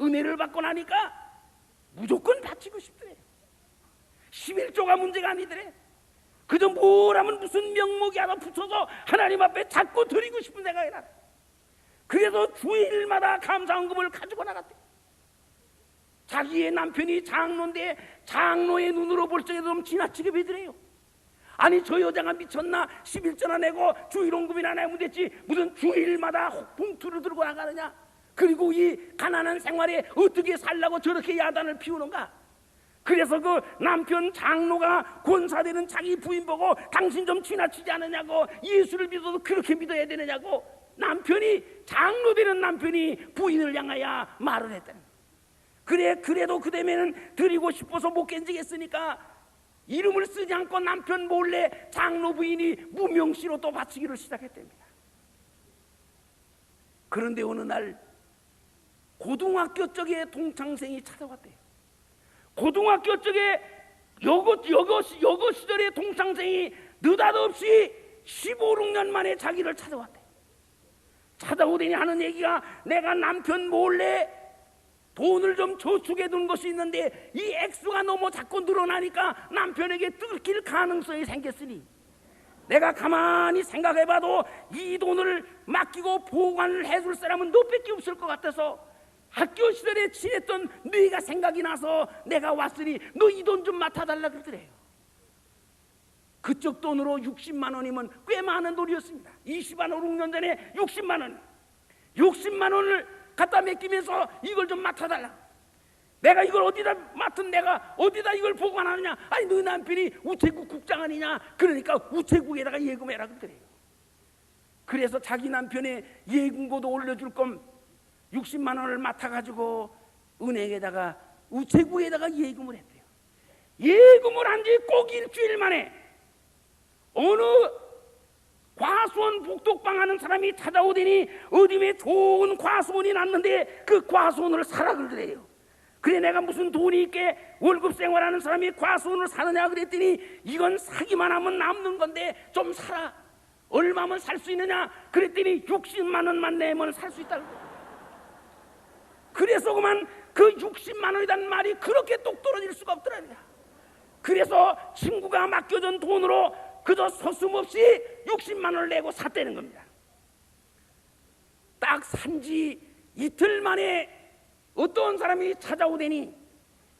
은혜를 받고 나니까 무조건 바치고 싶더래. 11조가 문제가 아니더래. 그저 뭐라면 무슨 명목이 하나 붙여서 하나님 앞에 자꾸 드리고 싶은 생각이 나네. 그래서 주일마다 감사헌금을 가지고 나갔대. 자기의 남편이 장로인데 장로의 눈으로 볼 적에도 좀 지나치게 비더래요. 아니 저 여자가 미쳤나? 11조나 내고 주일헌금이나 내면 됐지 무슨 주일마다 봉투를 들고 나가느냐? 그리고 이 가난한 생활에 어떻게 살라고 저렇게 야단을 피우는가? 그래서 그 남편 장로가 권사되는 자기 부인 보고 당신 좀 지나치지 않느냐고, 예수를 믿어도 그렇게 믿어야 되느냐고 남편이, 장로되는 남편이 부인을 향하여 말을 했다는 거예요. 그래도 그대면은 드리고 싶어서 못 견디겠으니까 이름을 쓰지 않고 남편 몰래 장로 부인이 무명시로 또 바치기를 시작했답니다. 그런데 어느 날 고등학교 쪽에 동창생이 찾아왔대요. 고등학교 쪽에 여고 시절의 동창생이 느닷없이 15, 16년 만에 자기를 찾아왔대. 찾아오더니 하는 얘기가, 내가 남편 몰래 돈을 좀 저축해 둔 것이 있는데 이 액수가 너무 자꾸 늘어나니까 남편에게 뜯길 가능성이 생겼으니 내가 가만히 생각해봐도 이 돈을 맡기고 보관을 해줄 사람은 너밖에 없을 것 같아서 학교 시절에 지냈던 네가 생각이 나서 내가 왔으니 너 이 돈 좀 맡아달라 그러더래요. 그쪽 돈으로 60만 원이면 꽤 많은 돈이었습니다. 20만 원, 6년 전에 60만 원. 60만 원을 갖다 맡기면서 이걸 좀 맡아달라. 내가 이걸 어디다 맡은, 내가 어디다 이걸 보관하느냐. 아니 너 남편이 우체국 국장 아니냐. 그러니까 우체국에다가 예금해라 그러더래요. 그래서 자기 남편의 예금고도 올려줄 건 60만 원을 맡아가지고 은행에다가 우체국에다가 예금을 했대요. 예금을 한 지 꼭 일주일 만에 어느 과수원 복덕방 하는 사람이 찾아오더니 어디에 좋은 과수원이 났는데 그 과수원을 사라 그러더래요. 그래 내가 무슨 돈이 있게 월급 생활하는 사람이 과수원을 사느냐 그랬더니 이건 사기만 하면 남는 건데 좀 사라. 얼마면 살 수 있느냐 그랬더니 60만 원만 내면 살 수 있다고. 그래서 그만 그 60만 원이란 말이 그렇게 똑 떨어질 수가 없더랍니다. 그래서 친구가 맡겨준 돈으로 그저 서슴없이 60만 원을 내고 샀다는 겁니다. 딱 산지 이틀 만에 어떤 사람이 찾아오더니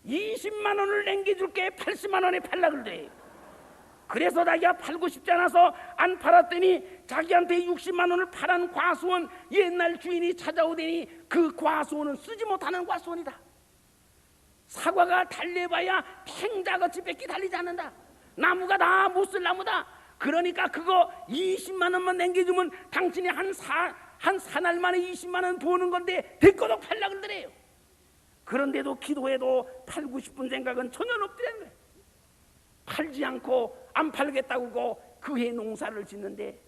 20만 원을 남겨줄게 80만 원에 팔라 그러더래요. 그래서 자기가 팔고 싶지 않아서 안 팔았더니 자기한테 60만 원을 팔은 과수원 옛날 주인이 찾아오더니 그 과수원은 쓰지 못하는 과수원이다. 사과가 달려봐야 팽자같이 뺏기 달리지 않는다. 나무가 다 못 쓸 나무다. 그러니까 그거 20만 원만 남겨주면 당신이 한 사날 만에 20만 원 버는 건데 대거도 팔라 그러더래요. 그런데도 기도해도 팔고 싶은 생각은 전혀 없더라는 거예요. 팔지 않고 안 팔겠다고 그 해 농사를 짓는데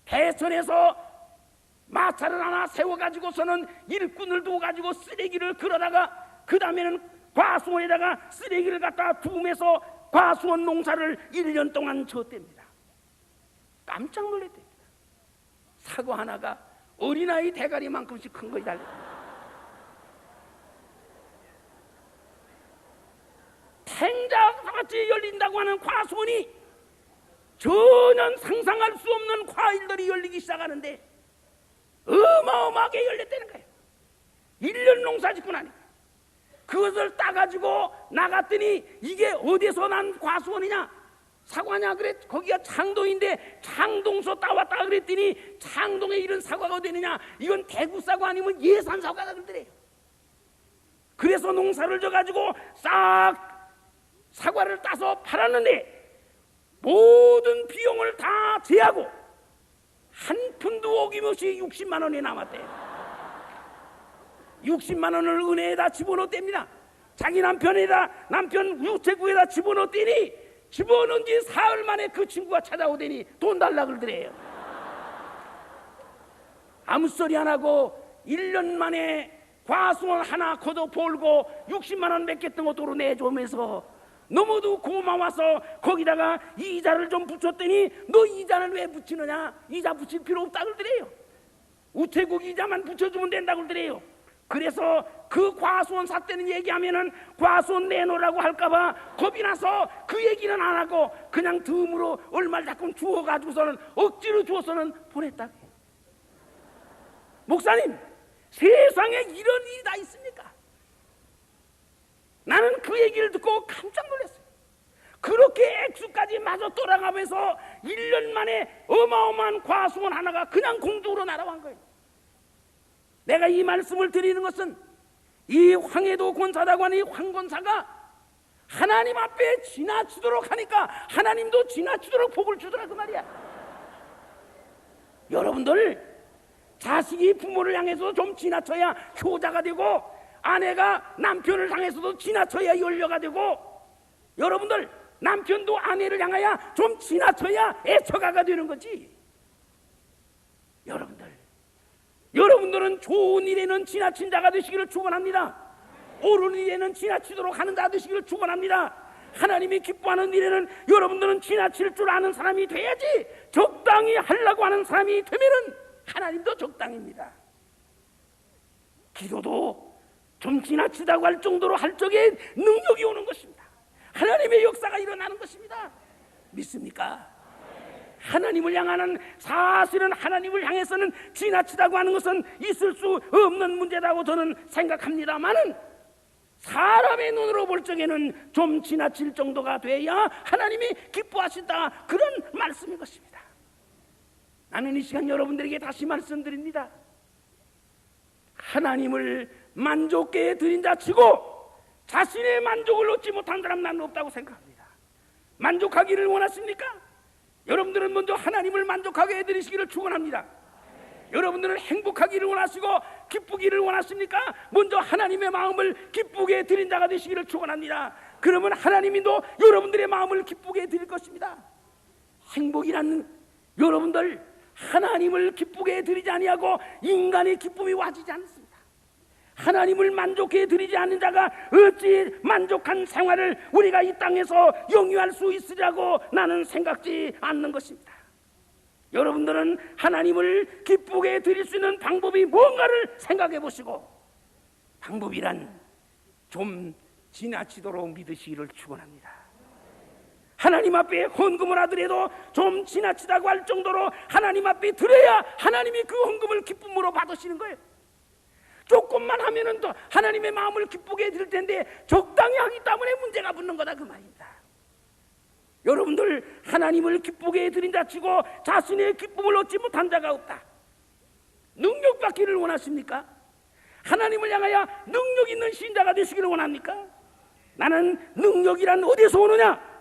대천에서 마차를 하나 세워가지고서는 일꾼을 두어가지고 쓰레기를 걸어다가 그 다음에는 과수원에다가 쓰레기를 갖다 두면서 과수원 농사를 1년 동안 졌답니다. 깜짝 놀랐답니다. 사과 하나가 어린아이 대가리만큼씩 큰 것이 달렸습니다. 팽자같이 열린다고 하는 과수원이 전혀 상상할 수 없는 과일들이 열리기 시작하는데 어마어마하게 열렸다는 거예요. 1년 농사 짓고 나니까 그것을 따가지고 나갔더니 이게 어디서 난 과수원이냐 사과냐 그래. 거기가 창동인데 창동서 따왔다 그랬더니 창동에 이런 사과가 어디느냐. 이건 대구 사과 아니면 예산 사과가 그러더래요. 그래서 농사를 져가지고 싹 사과를 따서 팔았는데 모든 비용을 다 제하고 한 푼도 어김없이 60만 원이 남았대요. 60만 원을 은행에다 집어넣었답니다. 자기 남편 우체국에다 집어넣었더니 집어넣은 지 사흘 만에 그 친구가 찾아오더니 돈 달라 그러더래요. 아무 소리 안 하고 1년 만에 과수원 하나 걷어 벌고 60만 원 맡겼던 것으로 내주면서 너무도 고마워서 거기다가 이자를 좀 붙였더니 너 이자를 왜 붙이느냐. 이자 붙일 필요 없다 그러더래요. 우체국 이자만 붙여주면 된다 그러더래요. 그래서 그 과수원 샀다는 얘기하면은 과수원 내놓으라고 할까봐 겁이 나서 그 얘기는 안 하고 그냥 덤으로 얼마를 자꾸 주워가지고서는 억지로 주어서는 보냈다. 목사님, 세상에 이런 일이 다 있습니까? 나는 그 얘기를 듣고 깜짝 놀랐어요. 그렇게 액수까지 마저 돌아가면서 1년 만에 어마어마한 과수원 하나가 그냥 공중으로 날아간 거예요. 내가 이 말씀을 드리는 것은 이 황해도 권사라고 하는 이 황권사가 하나님 앞에 지나치도록 하니까 하나님도 지나치도록 복을 주더라 그 말이야. 여러분들 자식이 부모를 향해서 좀 지나쳐야 효자가 되고 아내가 남편을 향해서도 지나쳐야 연료가 되고 여러분들 남편도 아내를 향하여 좀 지나쳐야 애처가가 되는 거지. 여러분들 여러분들은 좋은 일에는 지나친 자가 되시기를 축원합니다. 옳은 일에는 지나치도록 하는 자 되시기를 축원합니다. 하나님이 기뻐하는 일에는 여러분들은 지나칠 줄 아는 사람이 돼야지, 적당히 하려고 하는 사람이 되면은 하나님도 적당입니다. 기도도 좀 지나치다고 할 정도로 할 적에 능력이 오는 것입니다. 하나님의 역사가 일어나는 것입니다. 믿습니까? 하나님을 향하는, 사실은 하나님을 향해서는 지나치다고 하는 것은 있을 수 없는 문제라고 저는 생각합니다만은, 사람의 눈으로 볼 적에는 좀 지나칠 정도가 돼야 하나님이 기뻐하신다, 그런 말씀인 것입니다. 나는 이 시간 여러분들에게 다시 말씀드립니다. 하나님을 만족게 드린 자 치고 자신의 만족을 얻지 못한 사람 나는 없다고 생각합니다. 만족하기를 원하십니까? 여러분들은 먼저 하나님을 만족하게 해드리시기를 축원합니다. 여러분들은 행복하기를 원하시고 기쁘기를 원하십니까? 먼저 하나님의 마음을 기쁘게 드린 자가 되시기를 축원합니다. 그러면 하나님이 또 여러분들의 마음을 기쁘게 드릴 것입니다. 행복이란, 여러분들 하나님을 기쁘게 드리지 아니하고 인간의 기쁨이 와지지 않습니다. 하나님을 만족해 드리지 않는 자가 어찌 만족한 생활을 우리가 이 땅에서 영위할 수 있으리라고 나는 생각지 않는 것입니다. 여러분들은 하나님을 기쁘게 드릴 수 있는 방법이 뭔가를 생각해 보시고, 방법이란 좀 지나치도록 믿으시기를 축원합니다. 하나님 앞에 헌금을 하더라도 좀 지나치다고 할 정도로 하나님 앞에 드려야 하나님이 그 헌금을 기쁨으로 받으시는 거예요. 조금만 하면은 또 하나님의 마음을 기쁘게 해드릴 텐데 적당히 하기 때문에 문제가 붙는 거다, 그 말입니다. 여러분들 하나님을 기쁘게 해드린 자 치고 자신의 기쁨을 얻지 못한 자가 없다. 능력 받기를 원하십니까? 하나님을 향하여 능력 있는 신자가 되시기를 원합니까? 나는 능력이란 어디서 오느냐?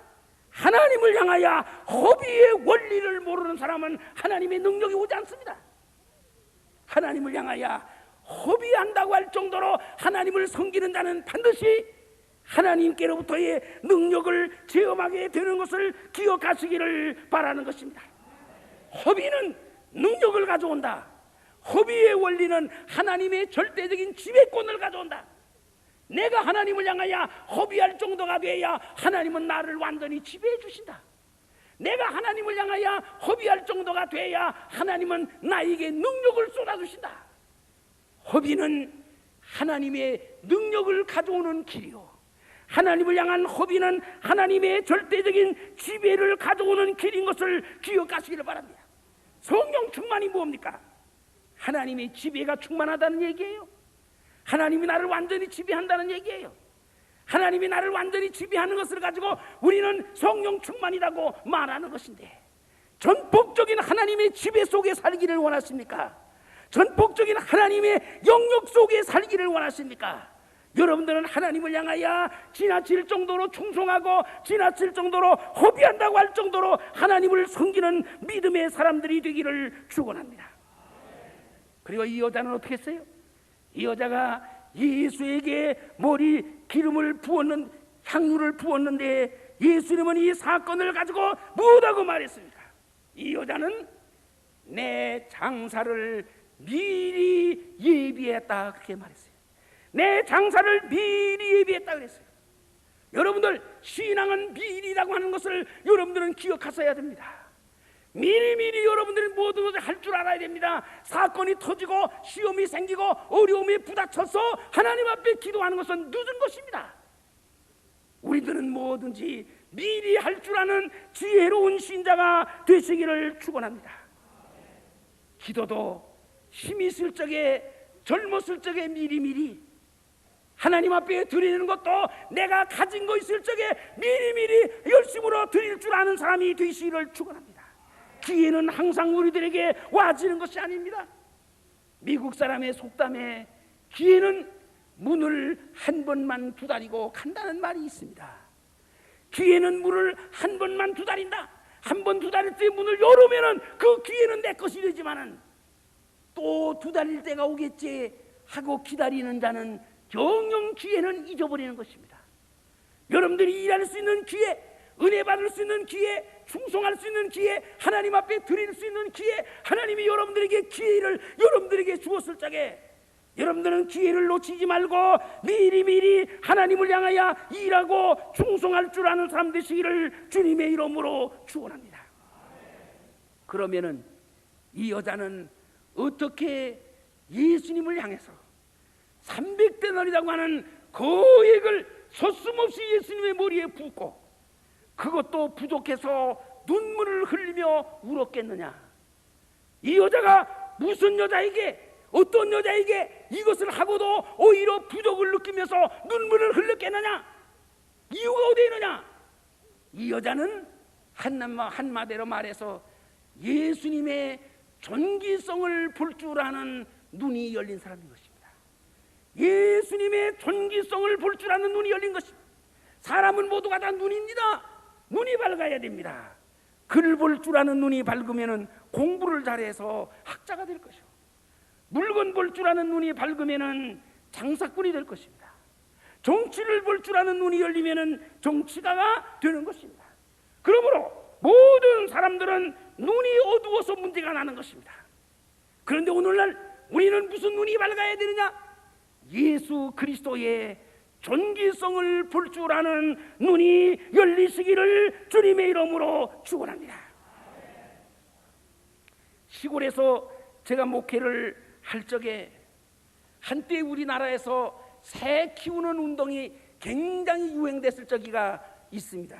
하나님을 향하여 허비의 원리를 모르는 사람은 하나님의 능력이 오지 않습니다. 하나님을 향하여 허비한다고 할 정도로 하나님을 섬기는 자는 반드시 하나님께로부터의 능력을 체험하게 되는 것을 기억하시기를 바라는 것입니다. 허비는 능력을 가져온다. 허비의 원리는 하나님의 절대적인 지배권을 가져온다. 내가 하나님을 향하여 허비할 정도가 돼야 하나님은 나를 완전히 지배해 주신다. 내가 하나님을 향하여 허비할 정도가 돼야 하나님은 나에게 능력을 쏟아주신다. 허비는 하나님의 능력을 가져오는 길이요, 하나님을 향한 허비는 하나님의 절대적인 지배를 가져오는 길인 것을 기억하시기를 바랍니다. 성령 충만이 뭡니까? 하나님의 지배가 충만하다는 얘기예요. 하나님이 나를 완전히 지배한다는 얘기예요. 하나님이 나를 완전히 지배하는 것을 가지고 우리는 성령 충만이라고 말하는 것인데, 전폭적인 하나님의 지배 속에 살기를 원하십니까? 전폭적인 하나님의 영역 속에 살기를 원하십니까? 여러분들은 하나님을 향하여 지나칠 정도로 충성하고 지나칠 정도로 허비한다고 할 정도로 하나님을 섬기는 믿음의 사람들이 되기를 축원합니다. 그리고 이 여자는 어떻게 했어요? 이 여자가 예수에게 머리 기름을 부었는, 향유를 부었는데 예수님은 이 사건을 가지고 뭐라고 말했습니까? 이 여자는 내 장사를 미리 예비했다, 그렇게 말했어요. 내 장사를 미리 예비했다 그랬어요. 여러분들, 신앙은 미리라고 하는 것을 여러분들은 기억하셔야 됩니다. 미리미리 여러분들이 모든 것을 할 줄 알아야 됩니다. 사건이 터지고 시험이 생기고 어려움에 부닥쳐서 하나님 앞에 기도하는 것은 늦은 것입니다. 우리들은 뭐든지 미리 할 줄 아는 지혜로운 신자가 되시기를 축원합니다. 기도도 힘이 있을 적에, 젊었을 적에 미리미리, 하나님 앞에 드리는 것도 내가 가진 거 있을 적에 미리미리 열심으로 드릴 줄 아는 사람이 되시기를 축원합니다. 기회는 항상 우리들에게 와지는 것이 아닙니다. 미국 사람의 속담에 기회는 문을 한 번만 두드리고 간다는 말이 있습니다. 기회는 문을 한 번만 두드린다. 한 번 두드릴 때 문을 열으면은 그 기회는 내 것이 되지만은 또 두드릴 때가 오겠지 하고 기다리는 자는 영영 기회는 잊어버리는 것입니다. 여러분들이 일할 수 있는 기회, 은혜 받을 수 있는 기회, 충성할 수 있는 기회, 하나님 앞에 드릴 수 있는 기회, 하나님이 여러분들에게 기회를 여러분들에게 주었을 적에 여러분들은 기회를 놓치지 말고 미리미리 하나님을 향하여 일하고 충성할 줄 아는 사람 되시기를 주님의 이름으로 축원합니다. 그러면은 이 여자는 어떻게 예수님을 향해서 300데나리라고 하는 거액을 서슴없이 예수님의 머리에 붓고 그것도 부족해서 눈물을 흘리며 울었겠느냐? 이 여자가 무슨 여자에게, 어떤 여자에게 이것을 하고도 오히려 부족을 느끼면서 눈물을 흘렸겠느냐? 이유가 어디 있느냐? 이 여자는 한마디로 말해서 예수님의 존귀성을 볼 줄 아는 눈이 열린 사람인 것입니다. 예수님의 존귀성을 볼 줄 아는 눈이 열린 것입니다. 사람은 모두가 다 눈입니다. 눈이 밝아야 됩니다. 글 볼 줄 아는 눈이 밝으면 공부를 잘해서 학자가 될 것이고, 물건 볼 줄 아는 눈이 밝으면 장사꾼이 될 것입니다. 정치를 볼 줄 아는 눈이 열리면 정치가가 되는 것입니다. 그러므로 모든 사람들은 눈이 어두워서 문제가 나는 것입니다. 그런데 오늘날 우리는 무슨 눈이 밝아야 되느냐? 예수 그리스도의 존귀성을 볼 줄 아는 눈이 열리시기를 주님의 이름으로 축원합니다. 시골에서 제가 목회를 할 적에 한때 우리나라에서 새 키우는 운동이 굉장히 유행됐을 적이가 있습니다.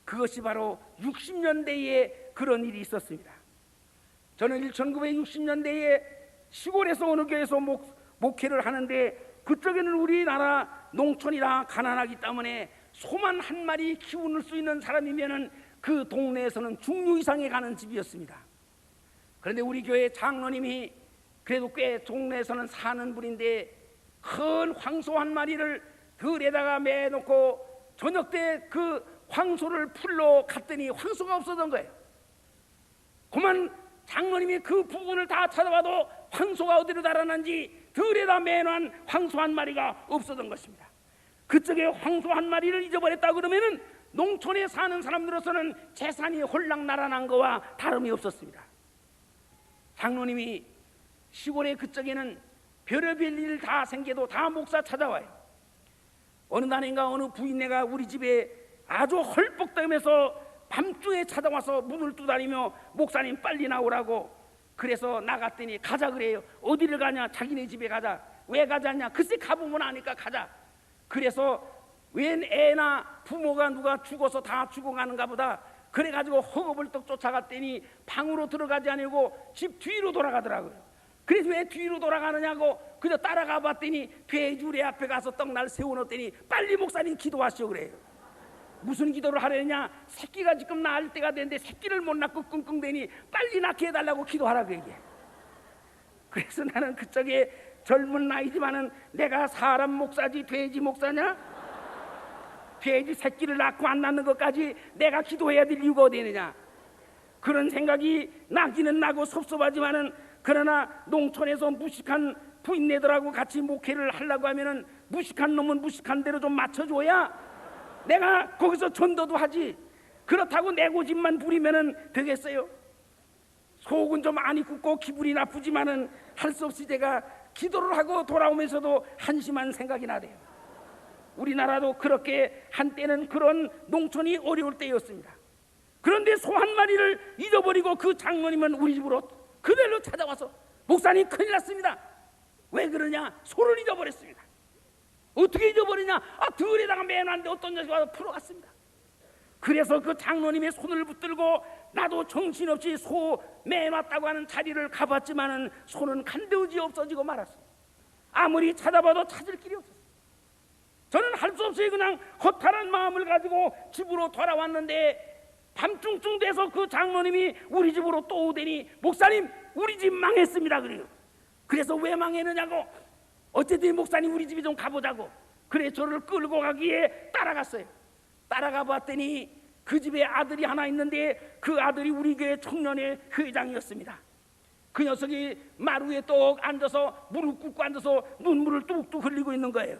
그것이 바로 60년대에 그런 일이 있었습니다. 저는 1960년대에 시골에서 어느 교회에서 목회를 하는데 그쪽에는 우리나라 농촌이 다 가난하기 때문에 소만 한 마리 키울 수 있는 사람이면은 그 동네에서는 중류 이상에 가는 집이었습니다. 그런데 우리 교회 장로님이 그래도 꽤 동네에서는 사는 분인데 큰 황소 한 마리를 들에다가 매놓고 저녁 때 그 황소를 풀러 갔더니 황소가 없어진 거예요. 그만 장로님이 그 부분을 다 찾아봐도 황소가 어디로 달아난지 들에다 매놓은 황소 한 마리가 없어진 것입니다. 그쪽에 황소 한 마리를 잊어버렸다 그러면은 농촌에 사는 사람들로서는 재산이 홀랑 날아난 거와 다름이 없었습니다. 장로님이 시골의 그쪽에는 별의별 일 다 생겨도 다 목사 찾아와요. 어느 날인가 어느 부인네가 우리 집에 아주 헐벗다면서 밤중에 찾아와서 문을 두드리며 목사님 빨리 나오라고 그래서 나갔더니 가자 그래요. 어디를 가냐? 자기네 집에 가자. 왜 가자냐? 글쎄 가보면 아니까 가자. 그래서 웬 애나 부모가 누가 죽어서 다 죽어가는가 보다 그래가지고 허겁을떡 쫓아갔더니 방으로 들어가지 않고 집 뒤로 돌아가더라고요. 그래서 왜 뒤로 돌아가느냐고 그저 따라가 봤더니 돼지우리 앞에 가서 떡날 세워놓더니 빨리 목사님 기도하시오 그래요. 무슨 기도를 하려냐? 새끼가 지금 낳을 때가 됐는데 새끼를 못 낳고 끙끙대니 빨리 낳게 해달라고 기도하라고 얘기해. 그래서 나는 그쪽에 젊은 나이지만은 내가 사람 목사지 돼지 목사냐? 돼지 새끼를 낳고 안 낳는 것까지 내가 기도해야 될 이유가 어디 있느냐? 그런 생각이 나기는 나고 섭섭하지만은 그러나 농촌에서 무식한 부인네들하고 같이 목회를 하려고 하면은 무식한 놈은 무식한 대로 좀 맞춰줘야 내가 거기서 전도도 하지. 그렇다고 내 고집만 부리면은 되겠어요? 속은 좀 많이 굽고 기분이 나쁘지만은 할 수 없이 제가 기도를 하고 돌아오면서도 한심한 생각이 나대요. 우리나라도 그렇게 한때는 그런 농촌이 어려울 때였습니다. 그런데 소 한 마리를 잊어버리고 그 장로님은 우리 집으로 그대로 찾아와서 목사님 큰일 났습니다. 왜 그러냐? 소를 잊어버렸습니다. 어떻게 잊어버리냐? 들에다가 매놨는데 어떤 녀석이 와서 풀어갔습니다. 그래서 그 장로님의 손을 붙들고 나도 정신없이 소 매놨다고 하는 자리를 가봤지만은 소는 간데우지 없어지고 말았어요. 아무리 찾아봐도 찾을 길이 없었어요. 저는 할 수 없이 그냥 허탈한 마음을 가지고 집으로 돌아왔는데 밤중쯤 돼서 그 장로님이 우리 집으로 또 오더니 목사님 우리 집 망했습니다 그래요. 그래서 왜 망했느냐고 어쨌든 목사님 우리 집에 좀 가보자고 그래 저를 끌고 가기에 따라갔어요. 따라가 봤더니 그 집에 아들이 하나 있는데 그 아들이 우리 교회 청년회 회장이었습니다. 그 녀석이 마루에 똑 앉아서 무릎 꿇고 앉아서 눈물을 뚝뚝 흘리고 있는 거예요.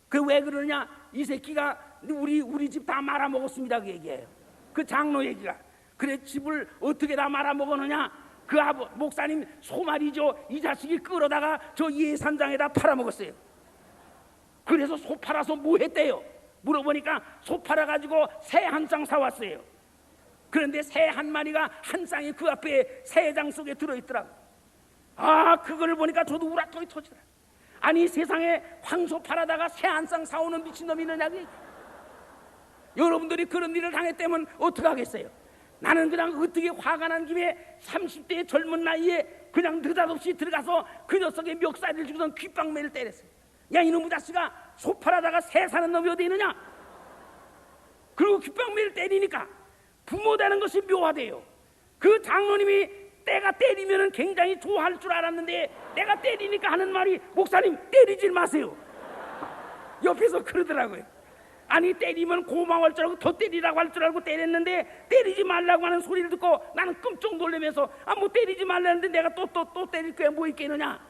그 왜 그러냐? 이 새끼가 우리 집 다 말아먹었습니다 그 얘기예요. 그 장로 얘기가 그래 집을 어떻게 다 말아먹었느냐? 그 목사님 소말이죠. 이 자식이 끌어다가 저 예산장에다 팔아먹었어요. 그래서 소 팔아서 뭐 했대요? 물어보니까 소 팔아가지고 새 한 쌍 사왔어요. 그런데 새 한 마리가 한 쌍이 그 앞에 새장 속에 들어있더라고. 아, 그걸 보니까 저도 우라통이 터지더라. 아니, 세상에 황소 팔아다가 새 한 쌍 사오는 미친놈이 있느냐? 여러분들이 그런 일을 당했다면 어떡하겠어요? 나는 그냥 어떻게 화가 난 김에 30대의 젊은 나이에 그냥 느닷없이 들어가서 그 녀석의 멱살을 주고선 귓방매를 때렸어요. 야, 이놈의 자식아, 소 팔아다가 새 사는 놈이 어디 있느냐? 그리고 귓방매를 때리니까 부모 되는 것이 묘하대요. 그 장로님이 때가 때리면 굉장히 좋아할 줄 알았는데 내가 때리니까 하는 말이, 목사님 때리질 마세요. 옆에서 그러더라고요. 아니, 때리면 고마워할 줄 알고 더 때리라고 할 줄 알고 때렸는데 때리지 말라고 하는 소리를 듣고 나는 끔찍 놀라면서 뭐 때리지 말라는데 내가 또 때릴 거야 뭐 있겠느냐.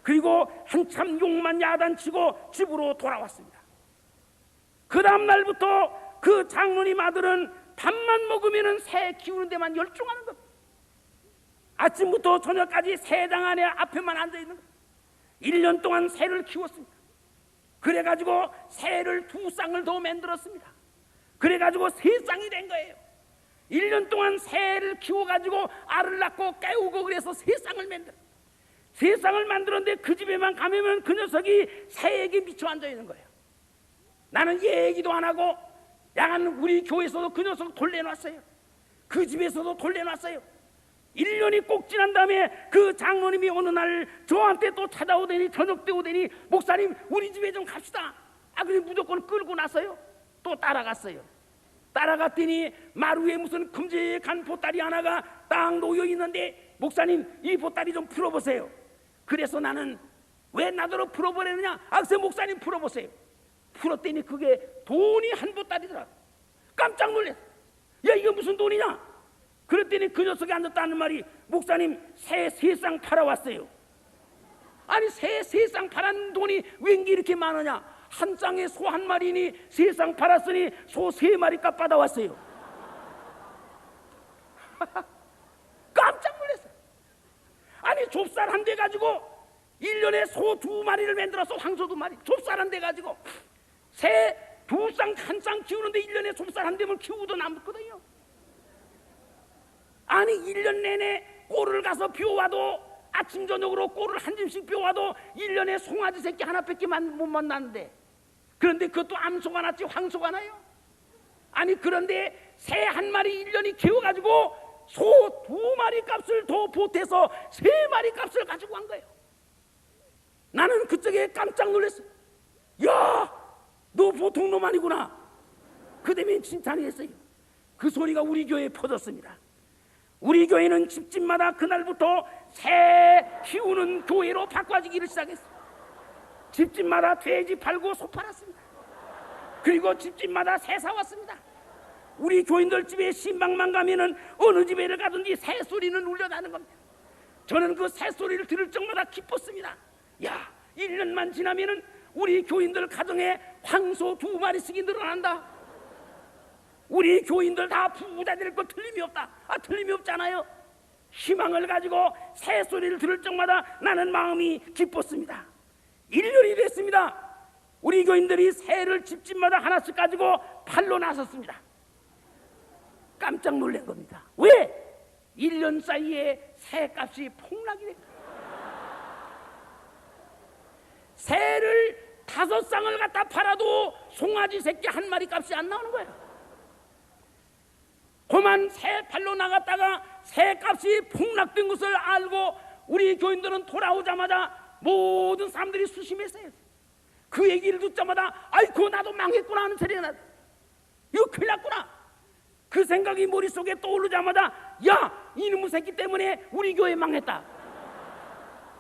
그리고 한참 욕만 야단치고 집으로 돌아왔습니다. 그 다음 날부터 그 장로님 아들은 밥만 먹으면 새 키우는 데만 열중하는 겁니다. 아침부터 저녁까지 새장 안에 앞에만 앉아있는 겁니다. 1년 동안 새를 키웠습니다. 그래가지고 새를 2쌍을 더 만들었습니다. 그래가지고 3쌍이 된 거예요. 1년 동안 새를 키워가지고 알을 낳고 깨우고 그래서 3쌍을 만들어. 3쌍을 만들었는데 그 집에만 가면 그 녀석이 새에게 미쳐 앉아있는 거예요. 나는 얘기도 안 하고 야간 우리 교회에서도 그 녀석 돌려놨어요. 그 집에서도 돌려놨어요. 1년이 꼭 지난 다음에 그 장로님이 어느 날 저한테 또 찾아오더니 저녁 때 오더니, 목사님 우리 집에 좀 갑시다. 그래 무조건 끌고 나서요. 또 따라갔어요. 따라갔더니 마루에 무슨 큼직한 보따리 하나가 딱 놓여 있는데, 목사님 이 보따리 좀 풀어보세요. 그래서 나는 왜 나더러 풀어보려느냐? 글쎄 목사님 풀어보세요. 풀었더니 그게 돈이 한 보따리더라. 깜짝 놀랐어. 야, 이게 무슨 돈이냐? 그랬더니 그 녀석이 앉았다는 말이, 목사님 새 3쌍 팔아왔어요. 아니, 새 3쌍 팔았는 돈이 왠지 이렇게 많으냐? 한 쌍에 소 한 마리니 3쌍 팔았으니 소 3마리 값 받아왔어요. 깜짝 놀랐어요. 아니, 좁쌀 한 대 가지고 1년에 소 2마리를 만들어서 황소 2마리, 좁쌀 한 대 가지고 새 2쌍 한 쌍 키우는데 1년에 좁쌀 한 대면 키우도 남거든요. 아니, 1년 내내 꼴을 가서 비워와도, 아침 저녁으로 꼴을 한 짐씩 비워와도 1년에 송아지 새끼 하나밖에 못 만나는데, 그런데 그것도 암소가 났지 황소가 나요? 아니, 그런데 새 한 마리 1년이 키워가지고 소 2마리 값을 더 보태서 3마리 값을 가지고 간 거예요. 나는 그쪽에 깜짝 놀랐어요. 야, 너 보통 놈 아니구나. 그다음에 칭찬이 했어요. 그 소리가 우리 교회에 퍼졌습니다. 우리 교회는 집집마다 그날부터 새 키우는 교회로 바꿔지기를 시작했어요. 집집마다 돼지 팔고 소 팔았습니다. 그리고 집집마다 새 사왔습니다. 우리 교인들 집에 신방만 가면은 어느 집에를 가든지 새 소리는 울려나는 겁니다. 저는 그 새 소리를 들을 적마다 기뻤습니다. 야, 1년만 지나면은 우리 교인들 가정에 황소 2마리씩이 늘어난다. 우리 교인들 다 부자 될 거 틀림이 없다. 틀림이 없잖아요. 희망을 가지고 새 소리를 들을 적마다 나는 마음이 기뻤습니다. 1년이 됐습니다. 우리 교인들이 새를 집집마다 하나씩 가지고 팔로 나섰습니다. 깜짝 놀란 겁니다. 왜? 1년 사이에 새 값이 폭락이 됐다. 새를 5쌍을 갖다 팔아도 송아지 새끼 한 마리 값이 안 나오는 거예요. 그만 새 팔로 나갔다가 새 값이 폭락된 것을 알고 우리 교인들은 돌아오자마자 모든 사람들이 수심했어요. 그 얘기를 듣자마자 아이고 나도 망했구나 하는 소리가 나요. 이거 큰일 났구나. 그 생각이 머릿속에 떠오르자마자 야, 이놈의 새끼 때문에 우리 교회 망했다.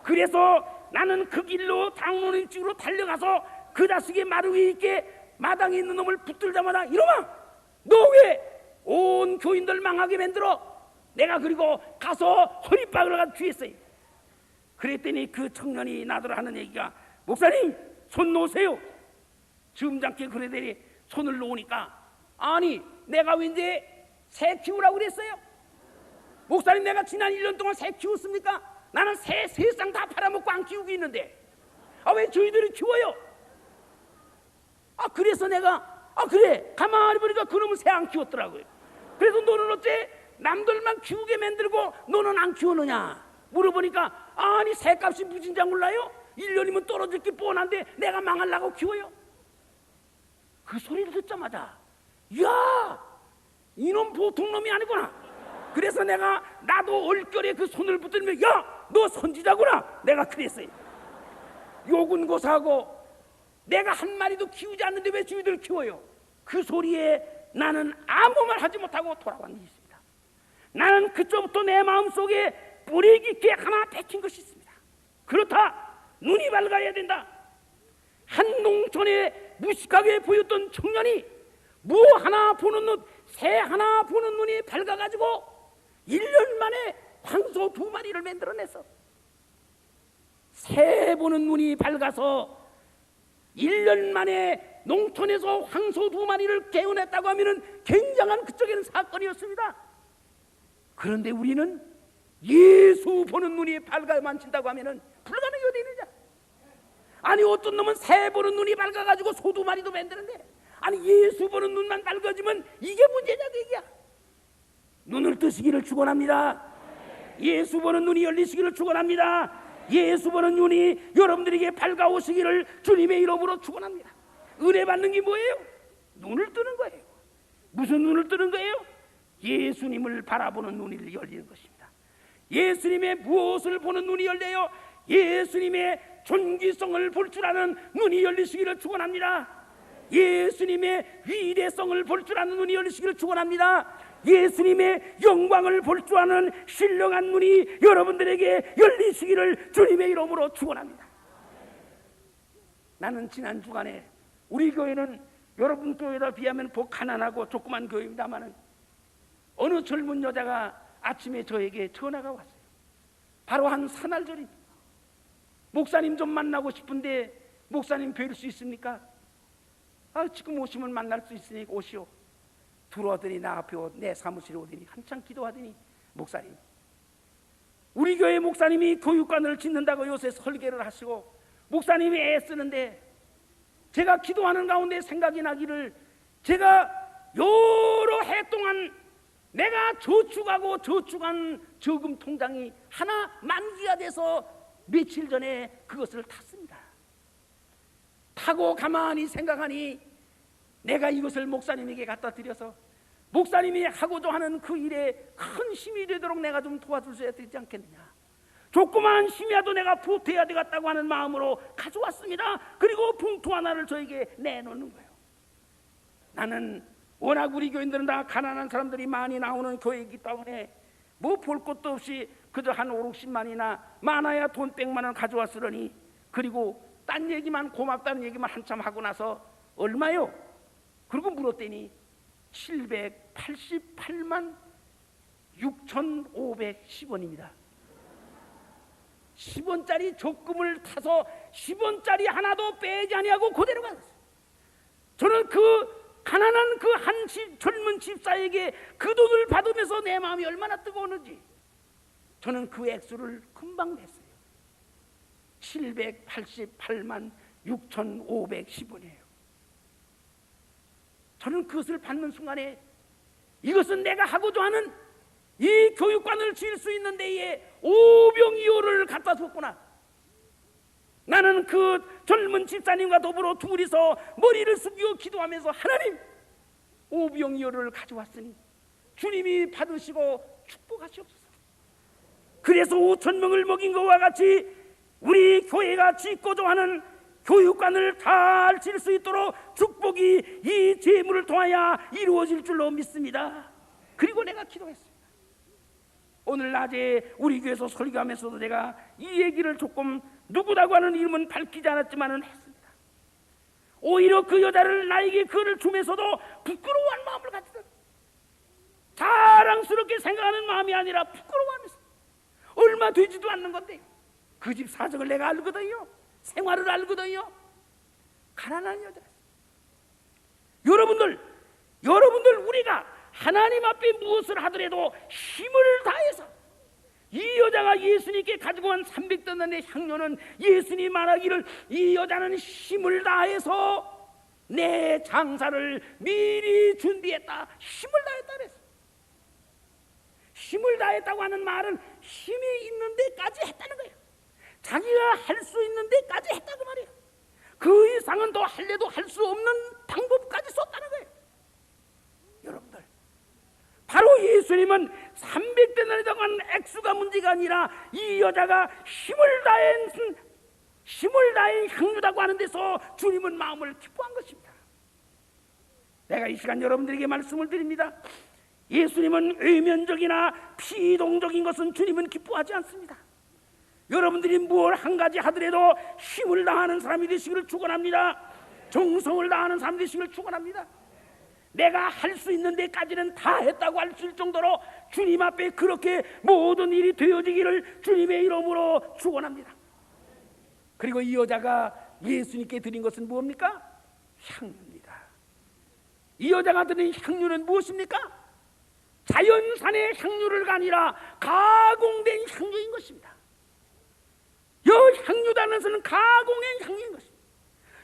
그래서 나는 그 길로 장로님 집으로 달려가서 그 자식이 마루 위에 있게 마당에 있는 놈을 붙들자마자 이놈아, 너 왜 온 교인들 망하게 만들어? 내가 그리고 가서 허리박을 가서 쥐었어요. 그랬더니 그 청년이 나더러 하는 얘기가, 목사님 손 놓으세요. 점잖게 그러더니 손을 놓으니까, 아니 내가 왠지 새 키우라고 그랬어요? 목사님, 내가 지난 1년 동안 새 키웠습니까? 나는 새 세상 다 팔아먹고 안 키우고 있는데 왜 저희들이 키워요? 그래서 내가 그래, 가만히 보니까 그놈은 새 안 키웠더라고요. 그래서 너는 어째 남들만 키우게 만들고 너는 안 키우느냐 물어보니까, 아니 새값이 무진장 올라요? 1년이면 떨어질 게 뻔한데 내가 망하려고 키워요? 그 소리를 듣자마자, 야, 이놈 보통 놈이 아니구나. 그래서 나도 얼결에 그 손을 붙들며, 야, 너 선지자구나. 내가 그랬어요. 욕은 고사하고, 내가 한 마리도 키우지 않는데 왜 주위들 키워요? 그 소리에 나는 아무 말 하지 못하고 돌아간 게 있습니다. 나는 그때부터 내 마음속에 뿌리 깊게 하나 박힌 것이 있습니다. 그렇다, 눈이 밝아야 된다. 한 농촌에 무식하게 보였던 청년이 무 하나 보는 눈, 새 하나 보는 눈이 밝아가지고 1년 만에 황소 2마리를 만들어냈어. 새 보는 눈이 밝아서 1년 만에 농촌에서 황소 2마리를 개어냈다고 하면 굉장한 그쪽에는 사건이었습니다. 그런데 우리는 예수 보는 눈이 밝아야만 친다고 하면 불가능이 되느냐? 아니 어떤 놈은 새 보는 눈이 밝아가지고 소 2마리도 만드는데, 아니 예수 보는 눈만 밝아지면 이게 문제냐 그 얘기야. 눈을 뜨시기를 축원합니다. 예수 보는 눈이 열리시기를 축원합니다. 예수 보는 눈이 여러분들에게 밝아오시기를 주님의 이름으로 축원합니다. 은혜 받는 게 뭐예요? 눈을 뜨는 거예요. 무슨 눈을 뜨는 거예요? 예수님을 바라보는 눈이 열리는 것입니다. 예수님의 무엇을 보는 눈이 열려요? 예수님의 존귀성을 볼 줄 아는 눈이 열리시기를 축원합니다. 예수님의 위대성을 볼 줄 아는 눈이 열리시기를 축원합니다. 예수님의 영광을 볼 줄 아는 신령한 눈이 여러분들에게 열리시기를 주님의 이름으로 축원합니다. 나는 지난 주간에 우리 교회는 여러분 교회에 비하면 가난하고 조그만 교회입니다마는 어느 젊은 여자가 아침에 저에게 전화가 왔어요. 바로 한 사날절입니다. 목사님 좀 만나고 싶은데 목사님 뵐 수 있습니까? 지금 오시면 만날 수 있으니까 오시오. 들어오더니 나 앞에 내 사무실에 오더니 한참 기도하더니, 목사님, 우리 교회 목사님이 교육관을 짓는다고 요새 설계를 하시고 목사님이 애쓰는데 제가 기도하는 가운데 생각이 나기를, 제가 여러 해 동안 내가 저축하고 저축한 저금 통장이 하나 만기가 돼서 며칠 전에 그것을 탔습니다. 타고 가만히 생각하니 내가 이것을 목사님에게 갖다 드려서 목사님이 하고자 하는 그 일에 큰 힘이 되도록 내가 좀 도와줄 수 있지 않겠느냐. 조그만 힘이라도 내가 보태야 되겠다고 하는 마음으로 가져왔습니다. 그리고 봉투 하나를 저에게 내놓는 거예요. 나는 워낙 우리 교인들은 다 가난한 사람들이 많이 나오는 교회이기 때문에 뭐 볼 것도 없이 그저 한 5, 60만이나 많아야 돈 100만 원 가져왔으니, 그리고 딴 얘기만, 고맙다는 얘기만 한참 하고 나서 얼마요? 그리고 물었더니 788만 6,510원입니다. 10원짜리 적금을 타서 10원짜리 하나도 빼지 아니하고 그대로 갔어요. 저는 그 가난한 그 한 젊은 집사에게 그 돈을 받으면서 내 마음이 얼마나 뜨거웠는지 저는 그 액수를 금방 냈어요. 788만 6,510원이에요. 저는 그것을 받는 순간에 이것은 내가 하고자 하는 이 교육관을 지을 수 있는 데에 오병이어를 갖다 줬구나. 나는 그 젊은 집사님과 더불어 둘이서 머리를 숙여 기도하면서, 하나님, 오병이어를 가져왔으니 주님이 받으시고 축복하시옵소서. 그래서 5,000명을 먹인 것과 같이 우리 교회가 짓고자 하는 교육관을 잘 질 수 있도록 축복이 이 재물을 통하여 이루어질 줄로 믿습니다. 그리고 내가 기도했습니다. 오늘 낮에 우리 교회에서 설교하면서도 내가 이 얘기를 조금 누구라고 하는 이름은 밝히지 않았지만은 했습니다. 오히려 그 여자를 나에게 그를 주면서도 부끄러워한 마음을 가지던, 자랑스럽게 생각하는 마음이 아니라 부끄러워하면서, 얼마 되지도 않는 건데 그 집 사정을 내가 알거든요. 생활을 알거든요. 가난한 여자였어요. 여러분들 우리가 하나님 앞에 무엇을 하더라도 힘을 다해서 이 여자가 예수님께 가지고 온 300데나리온의 향료는 예수님 말하기를 이 여자는 힘을 다해서 내 장사를 미리 준비했다, 힘을 다했다 그랬어. 힘을 다했다고 하는 말은 힘이 있는 데까지 했다는 거예요. 자기가 할 수 있는 데까지 했다고 말이에요. 그 이상은 더 할래도 할 수 없는 방법까지 썼다는 거예요. 여러분들, 바로 예수님은 300데나리온이라고 하는 액수가 문제가 아니라 이 여자가 힘을 다한 향유라고 하는 데서 주님은 마음을 기뻐한 것입니다. 내가 이 시간 여러분들에게 말씀을 드립니다. 예수님은 외면적이나 피동적인 것은 주님은 기뻐하지 않습니다. 여러분들이 뭘 한 가지 하더라도 힘을 다하는 사람이 되시기를 축원합니다. 정성을 다하는 사람이 되시기를 축원합니다. 내가 할 수 있는 데까지는 다 했다고 할 수 있을 정도로 주님 앞에 그렇게 모든 일이 되어지기를 주님의 이름으로 축원합니다. 그리고 이 여자가 예수님께 드린 것은 무엇입니까? 향유입니다. 이 여자가 드린 향유는 무엇입니까? 자연산의 향유가 아니라 가공된 향유인 것입니다. 이 향유라는 것은 가공된 향유인 것입니다.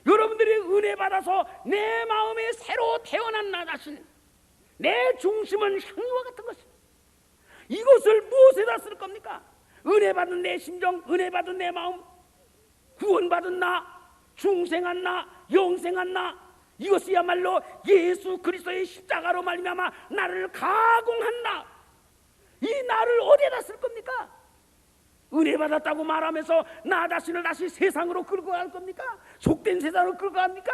여러분들이 은혜 받아서 내 마음에 새로 태어난 나 자신, 내 중심은 향유와 같은 것입니다. 이것을 무엇에다 쓸 겁니까? 은혜 받은 내 심정, 은혜 받은 내 마음, 구원받은 나, 중생한 나, 영생한 나, 이것이야말로 예수 그리스도의 십자가로 말미암아 나를 가공한 나, 이 나를 어디에다 쓸 겁니까? 은혜 받았다고 말하면서 나 자신을 다시 세상으로 끌고 갈 겁니까? 속된 세상으로 끌고 갑니까?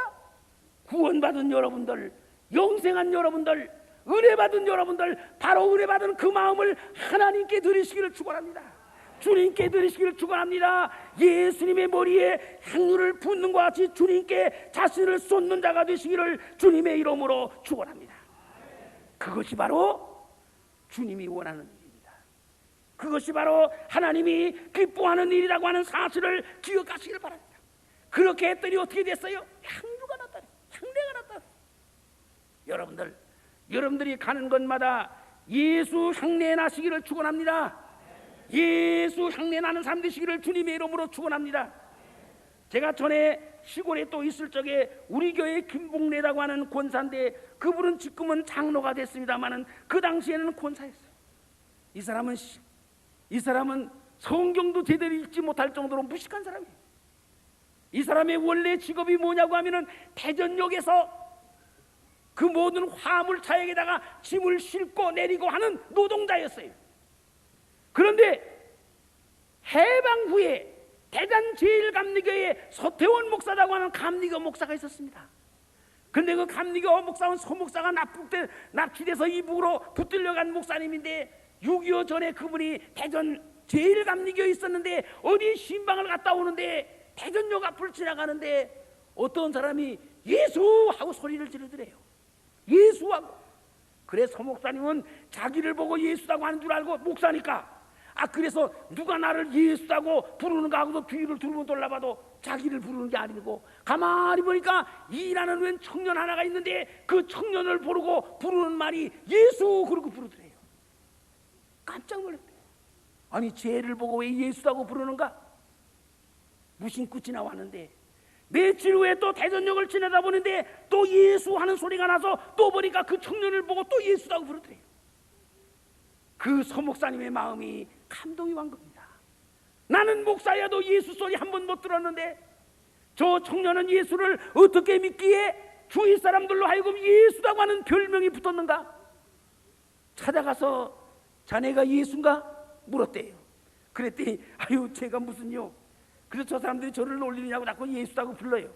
구원받은 여러분들, 영생한 여러분들, 은혜 받은 여러분들, 바로 은혜 받은 그 마음을 하나님께 드리시기를 축원합니다. 주님께 드리시기를 축원합니다. 예수님의 머리에 향유를 붓는 것 같이 주님께 자신을 쏟는 자가 되시기를 주님의 이름으로 축원합니다. 그것이 바로 주님이 원하는 일입니다. 그것이 바로 하나님이 기뻐하는 일이라고 하는 사실을 기억하시길 바랍니다. 그렇게 했더니 어떻게 됐어요? 향유가 났다, 향내가 났다. 여러분들이 가는 곳마다 예수 향내 나시기를 축원합니다. 예수 향내 나는 사람 되시기를 주님의 이름으로 축원합니다. 제가 전에 시골에 또 있을 적에 우리 교회 김봉래라고 하는 권사인데, 그분은 지금은 장로가 됐습니다마는 그 당시에는 권사였어요. 이 사람은 성경도 제대로 읽지 못할 정도로 무식한 사람이에요. 이 사람의 원래 직업이 뭐냐고 하면은 대전역에서 그 모든 화물차에다가 짐을 싣고 내리고 하는 노동자였어요. 그런데 해방 후에 대전 제일감리교회 서태원 목사라고 하는 감리교 목사가 있었습니다. 그런데 그 감리교 목사는 서 목사가 납치돼서 이북으로 붙들려간 목사님인데, 6.25 전에 그분이 대전 제일감리교에 있었는데 어디 신방을 갔다 오는데 대전역 앞을 지나가는데 어떤 사람이 예수 하고 소리를 지르더래요. 예수하고. 그래 서 목사님은 자기를 보고 예수라고 하는 줄 알고, 목사니까 그래서 누가 나를 예수라고 부르는가 하고도 뒤를 두르고 돌아봐도 자기를 부르는 게 아니고, 가만히 보니까 일하는 웬 청년 하나가 있는데 그 청년을 부르고 부르는 말이 예수 그러고 부르더래요. 깜짝 놀랐대요. 아니 죄를 보고 왜 예수라고 부르는가? 무심끝이 나왔는데 며칠 후에 또 대전역을 지나다 보는데 또 예수 하는 소리가 나서 또 보니까 그 청년을 보고 또 예수라고 부르더래요. 그 서목사님의 마음이 감동이 완 겁니다. 나는 목사야도 예수 소리 한 번 못 들었는데 저 청년은 예수를 어떻게 믿기에 주위 사람들로 하여금 예수라고 하는 별명이 붙었는가? 찾아가서 자네가 예수인가? 물었대요. 그랬더니 아유 제가 무슨요? 그래서 저 사람들이 저를 놀리느냐고 자꾸 예수라고 불러요.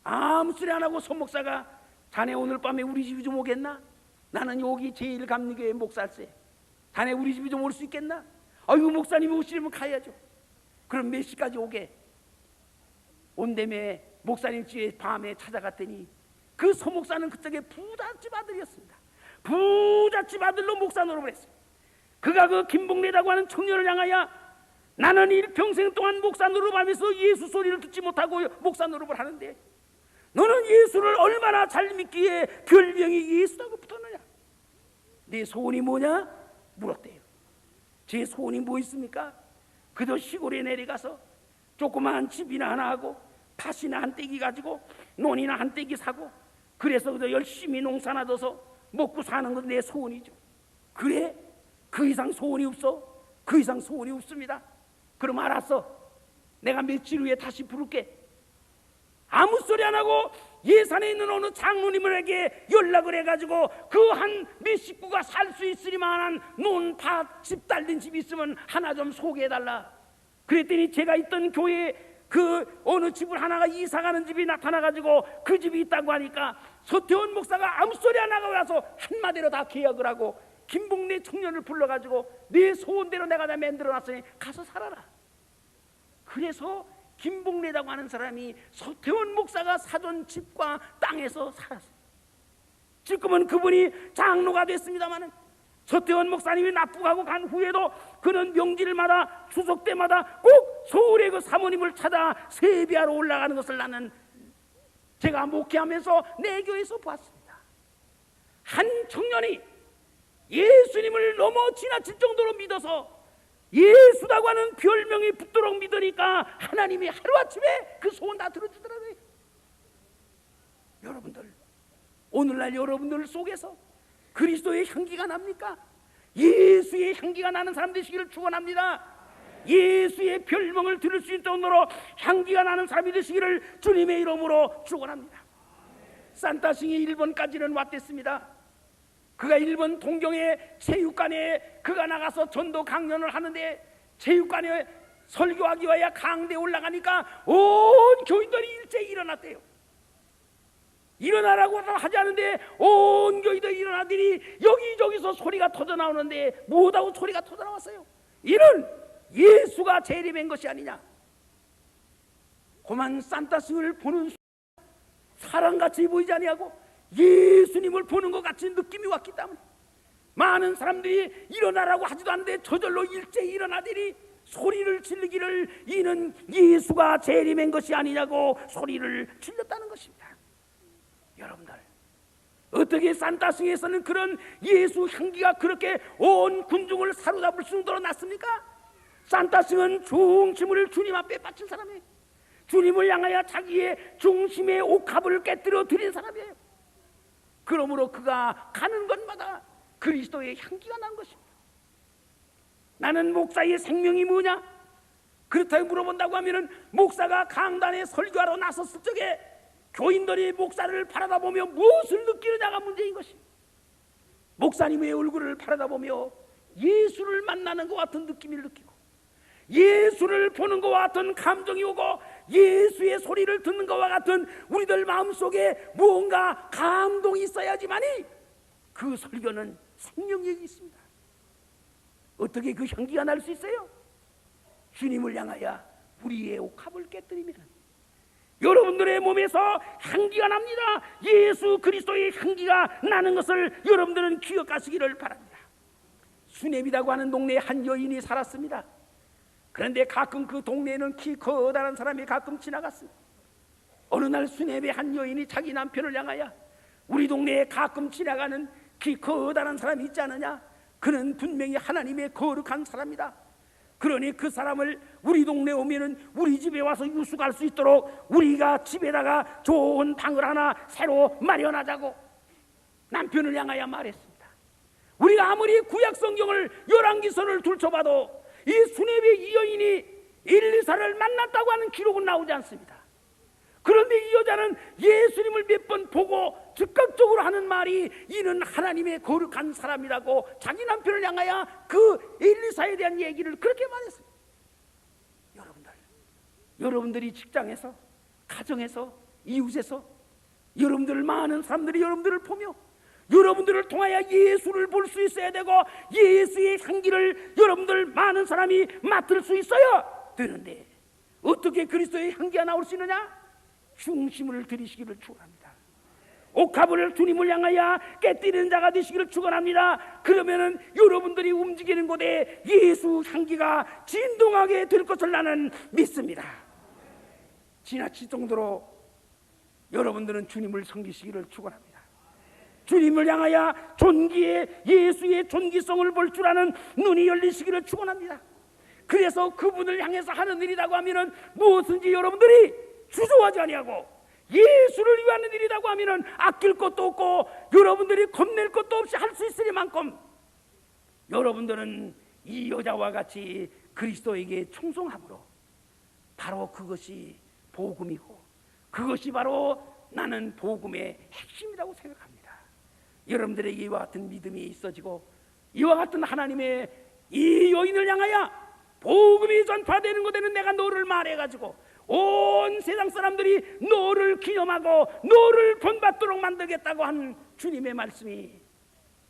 아무 소리 안 하고 손 목사가 자네 오늘 밤에 우리 집에 좀 오겠나? 나는 여기 제일감리교회 목사일세. 자네 우리 집에 좀 올 수 있겠나? 아유 목사님이 오시려면 가야죠. 그럼 몇 시까지 오게? 온다며 목사님 집에 밤에 찾아갔더니 그 서목사는 그쪽에 부잣집 아들이었습니다. 부잣집 아들로 목사 노릇을 했어요. 그가 그 김봉래라고 하는 청년을 향하여 나는 일평생 동안 목사 노릇하면서 예수 소리를 듣지 못하고 목사 노릇을 하는데 너는 예수를 얼마나 잘 믿기에 별명이 예수라고 붙었느냐? 네 소원이 뭐냐? 물었대요. 제 소원이 뭐 있습니까? 그저 시골에 내려가서 조그마한 집이나 하나 하고 팥이나 한 떼기 가지고 논이나 한 떼기 사고 그래서 그저 열심히 농사나 져서 먹고 사는 건 내 소원이죠. 그래? 그 이상 소원이 없어? 그 이상 소원이 없습니다. 그럼 알았어. 내가 며칠 후에 다시 부를게. 아무 소리 안 하고 예산에 있는 어느 장로님에게 연락을 해가지고 그 한 몇 식구가 살 수 있으리만한 논밭 집 달린 집이 있으면 하나 좀 소개해달라. 그랬더니 제가 있던 교회에 그 어느 집을 하나가 이사가는 집이 나타나가지고 그 집이 있다고 하니까 서태원 목사가 아무 소리 안 하고 와서 한마디로 다 계약을 하고 김봉래 청년을 불러가지고 네 소원대로 내가 다 만들어놨으니 가서 살아라. 그래서 김봉래라고 하는 사람이 서태원 목사가 사준 집과 땅에서 살았어요. 지금은 그분이 장로가 됐습니다마는 서태원 목사님이 납북하고 간 후에도 그는 명절마다 추석 때마다 꼭 서울의 그 사모님을 찾아 세배하러 올라가는 것을 나는 제가 목회하면서 내 교회에서 보았습니다. 한 청년이 예수님을 너무 지나칠 정도로 믿어서 예수라고 하는 별명이 붙도록 믿으니까 하나님이 하루아침에 그 소원 다 들어주더라고요. 여러분들, 오늘날 여러분들 속에서 그리스도의 향기가 납니까? 예수의 향기가 나는 사람 되시기를 축원합니다. 예수의 별명을 들을 수 있을 정도로 향기가 나는 사람이 되시기를 주님의 이름으로 축원합니다. 산타싱이 일본까지는 왔댔습니다. 그가 일본 동경의 체육관에 그가 나가서 전도 강연을 하는데 체육관에 설교하기 위하여 강대에 올라가니까 온 교인들이 일제히 일어났대요. 일어나라고 하지 않은데 온 교인들이 일어나더니 여기저기서 소리가 터져나오는데 못하고 소리가 터져나왔어요. 이는 예수가 재림한 것이 아니냐. 고만 산타스를 보는 사람같이 보이지 아니하고 예수님을 보는 것 같은 느낌이 왔기 때문에 많은 사람들이 일어나라고 하지도 않는데 저절로 일제히 일어나더니 소리를 지르기를 이는 예수가 재림한 것이 아니냐고 소리를 질렀다는 것입니다. 여러분들, 어떻게 산타승에서는 그런 예수 향기가 그렇게 온 군중을 사로잡을 정도로 났습니까? 산타승은 중심을 주님 앞에 바친 사람이에요. 주님을 향하여 자기의 중심의 옥합을 깨뜨려 드린 사람이에요. 그러므로 그가 가는 곳마다 그리스도의 향기가 난 것입니다. 나는 목사의 생명이 뭐냐? 그렇다고 물어본다고 하면은 목사가 강단에 설교하러 나섰을 적에 교인들이 목사를 바라다보며 무엇을 느끼느냐가 문제인 것입니다. 목사님의 얼굴을 바라다보며 예수를 만나는 것 같은 느낌을 느끼고 예수를 보는 것과 같은 감정이 오고 예수의 소리를 듣는 것과 같은 우리들 마음속에 무언가 감동이 있어야지만이 그 설교는 생명력이 있습니다. 어떻게 그 향기가 날 수 있어요? 주님을 향하여 우리의 옥합을 깨뜨리면 여러분들의 몸에서 향기가 납니다. 예수 그리스도의 향기가 나는 것을 여러분들은 기억하시기를 바랍니다. 수냄이라고 하는 동네에 한 여인이 살았습니다. 그런데 가끔 그 동네에는 키 커다란 사람이 가끔 지나갔습니다. 어느 날 수냄의 한 여인이 자기 남편을 향하여 우리 동네에 가끔 지나가는 키 커다란 사람이 있지 않느냐? 그는 분명히 하나님의 거룩한 사람이다. 그러니 그 사람을 우리 동네에 오면은 우리 집에 와서 유숙할 수 있도록 우리가 집에다가 좋은 방을 하나 새로 마련하자고 남편을 향하여 말했습니다. 우리가 아무리 구약 성경을 열왕기서를 둘쳐봐도 이 수네베 이 여인이 엘리사를 만났다고 하는 기록은 나오지 않습니다. 그런데 이 여자는 예수님을 몇 번 보고 즉각적으로 하는 말이 이는 하나님의 거룩한 사람이라고 자기 남편을 향하여 그 엘리사에 대한 얘기를 그렇게 말했습니다. 여러분들이 직장에서, 가정에서, 이웃에서 여러분들 많은 사람들이 여러분들을 보며 여러분들을 통하여 예수를 볼 수 있어야 되고 예수의 향기를 여러분들 많은 사람이 맡을 수 있어야 되는데 어떻게 그리스도의 향기가 나올 수 있느냐? 중심을 들이시기를 축원합니다. 옥합을 주님을 향하여 깨뜨리는 자가 되시기를 축원합니다. 그러면은 여러분들이 움직이는 곳에 예수 향기가 진동하게 될 것을 나는 믿습니다. 지나칠 정도로 여러분들은 주님을 섬기시기를 축원합니다. 주님을 향하여 존귀의 예수의 존귀성을 볼 줄 아는 눈이 열리시기를 축원합니다. 그래서 그분을 향해서 하는 일이라고 하면은 무엇인지 여러분들이 주저하지 아니하고 예수를 위하는 일이라고 하면은 아낄 것도 없고 여러분들이 겁낼 것도 없이 할 수 있으리만큼 여러분들은 이 여자와 같이 그리스도에게 충성함으로 바로 그것이 복음이고 그것이 바로 나는 복음의 핵심이라고 생각합니다. 여러분들에게 이와 같은 믿음이 있어지고 이와 같은 하나님의 이 여인을 향하여 복음이 전파되는 곳에는 내가 너를 말해가지고 온 세상 사람들이 너를 기념하고 너를 본받도록 만들겠다고 한 주님의 말씀이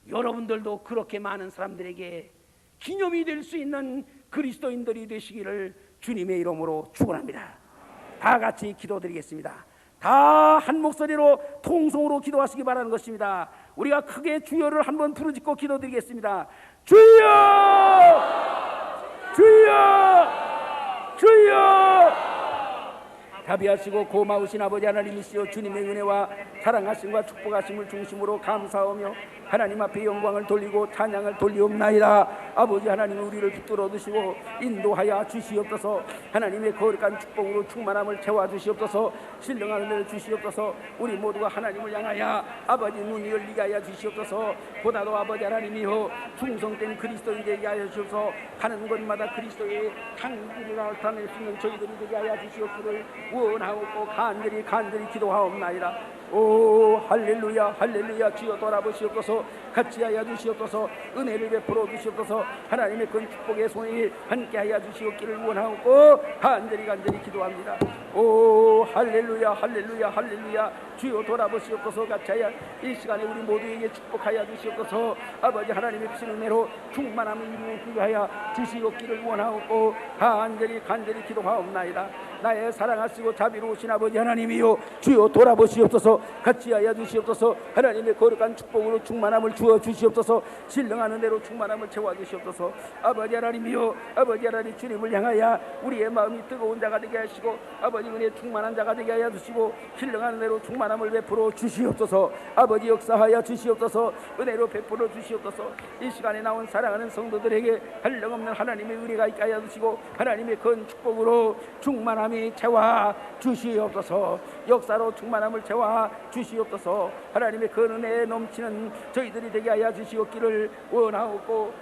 여러분들도 그렇게 많은 사람들에게 기념이 될 수 있는 그리스도인들이 되시기를 주님의 이름으로 축원합니다. 다 같이 기도드리겠습니다. 다 한 목소리로 통성으로 기도하시기 바라는 것입니다. 우리가 크게 주여를 한번 부르짖고 기도드리겠습니다. 주여! 주여! 주여! 자비하시고 고마우신 아버지 하나님이시여 주님의 은혜와 사랑하심과 축복하심을 중심으로 감사하며 하나님 앞에 영광을 돌리고 찬양을 돌리옵나이다. 아버지 하나님 우리를 붙들어 주시고 인도하여 주시옵소서. 하나님의 거룩한 축복으로 충만함을 채워 주시옵소서. 신령한 은혜를 주시옵소서. 우리 모두가 하나님을 향하여 아버지 눈이 열리게 하여 주시옵소서. 보다도 아버지 하나님이여 충성된 그리스도인 되게 하여 주옵소서. 가는 곳마다 그리스도의 향기를 나타낼 수 있는 저희들이 되게 하여 주시옵기를 원하옵고 간절히 기도하옵나이다. 오 할렐루야 할렐루야. 주여 돌아보시옵소서. 같이 하여 주시옵소서. 은혜를 베풀어 주시옵소서. 하나님의 큰 축복의 손이 함께하여 주시옵기를 원하옵고 간절히 기도합니다. 오 할렐루야 할렐루야 할렐루야. 주여 돌아보시옵소서. 같이 하여 이 시간에 우리 모두에게 축복하여 주시옵소서. 아버지 하나님의 크신 은혜로 충만함을 이루게 하여 주시옵기를 원하옵고 간절히 기도하옵나이다. 나의 사랑하시고 자비로우신 아버지 하나님이여 주여 돌아보시옵소서. 같이 하여 주시옵소서. 하나님의 거룩한 축복으로 충만함을 주어 주시옵소서. 신령하는 대로 충만함을 채워 주시옵소서. 아버지 하나님이여 아버지 하나님 주님을 향하여 우리의 마음이 뜨거운 자가 되게 하시고 아버지 은혜 충만한 자가 되게 하여 주시고 신령하는 대로 충만함을 베풀어 주시옵소서. 아버지 역사하여 주시옵소서. 은혜로 베풀어 주시옵소서. 이 시간에 나온 사랑하는 성도들에게 한량없는 하나님의 은혜가 있게 하여 주시고 하나님의 큰 축복으로 충만함이 채워 주시옵소서. 역사로 충만함을 채워 주시옵소서. 하나님의 그 은혜에 넘치는 저희들이 되게 하여 주시옵기를 원하옵고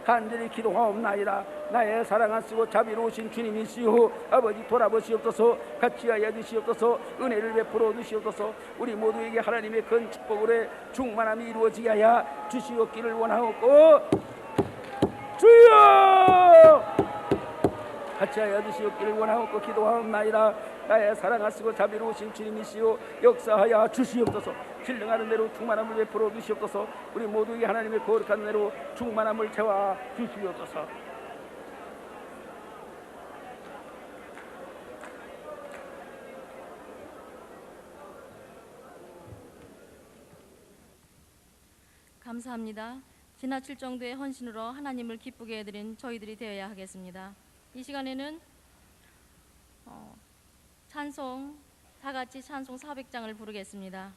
간절히 기도하옵나이다. 나의 사랑하시고 자비로우신 주님이시오 아버지 돌아보시옵소서. 같이 하여 주시옵소서. 은혜를 베풀어 주시옵소서. 우리 모두에게 하나님의 큰 축복으로 충만함이 이루어지게 하여 주시옵기를 원하옵고 주여 같이 하여 주시옵기를 원하옵고 기도하옵나이다. 나의 사랑하시고 자비로우신 주님이시오 역사하여 주시옵소서. 신령하는 대로 충만함을 베풀어 주시옵소서. 우리 모두에게 하나님의 거룩한 대로 충만함을 채워 주시옵소서. 감사합니다. 지나칠 정도의 헌신으로 하나님을 기쁘게 해드린 저희들이 되어야 하겠습니다. 이 시간에는 찬송 다 같이 찬송 400장을 부르겠습니다.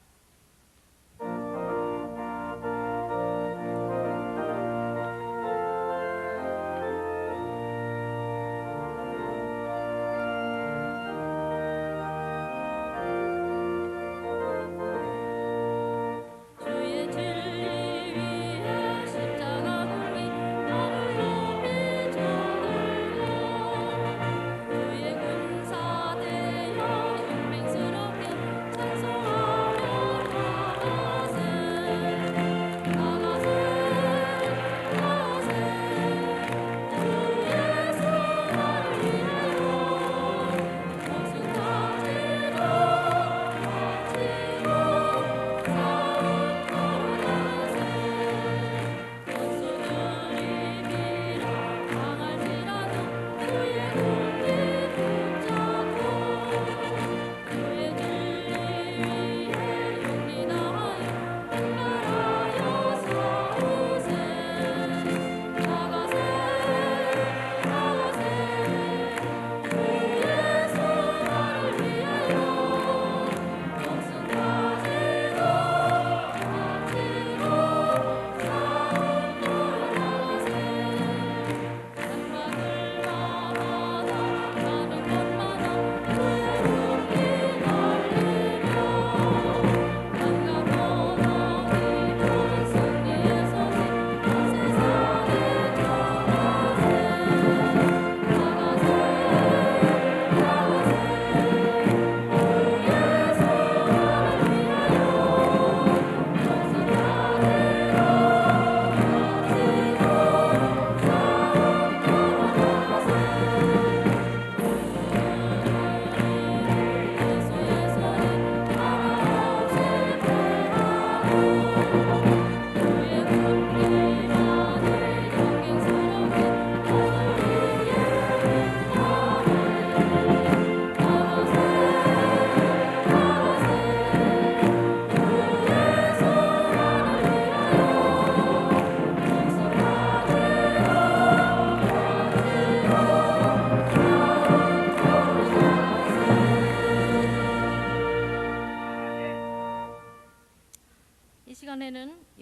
주의 군사 되어 용맹스럽게 찬송하며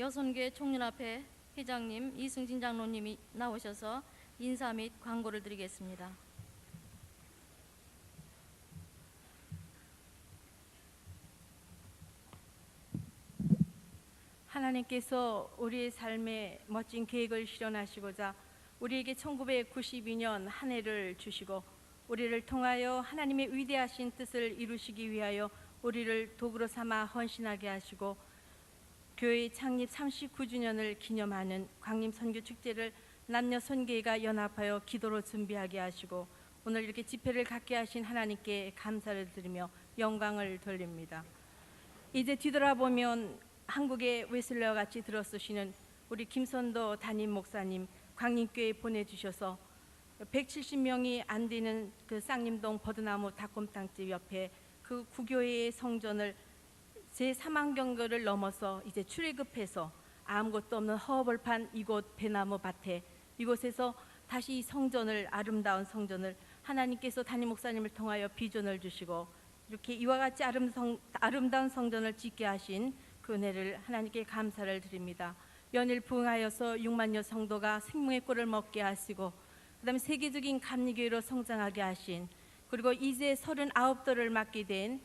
여선교회 총연합회 회장님 이승진 장로님이 나오셔서 인사 및 광고를 드리겠습니다. 하나님께서 우리의 삶에 멋진 계획을 실현하시고자 우리에게 1992년 한 해를 주시고 우리를 통하여 하나님의 위대하신 뜻을 이루시기 위하여 우리를 도구로 삼아 헌신하게 하시고 교회 창립 39주년을 기념하는 광림 선교 축제를 남녀 선교회가 연합하여 기도로 준비하게 하시고 오늘 이렇게 집회를 갖게 하신 하나님께 감사를 드리며 영광을 돌립니다. 이제 뒤돌아보면 한국의 웨슬레와 같이 들어쓰시는 우리 김선도 담임 목사님 광림교회에 보내주셔서 170명이 안 되는 그 쌍림동 버드나무 닭곰탕집 옆에 그 구교회의 성전을 제3환경거를 넘어서 이제 출애굽해서 아무것도 없는 허벌판 이곳 배나무 밭에 이곳에서 다시 이 성전을 아름다운 성전을 하나님께서 담임 목사님을 통하여 비전을 주시고 이렇게 이와 같이 아름다운 성전을 짓게 하신 그 은혜를 하나님께 감사를 드립니다. 연일 부흥하여서 6만여 성도가 생명의 꿀을 먹게 하시고 그다음에 세계적인 감리교회로 성장하게 하신 그리고 이제 39돌을 맡게 된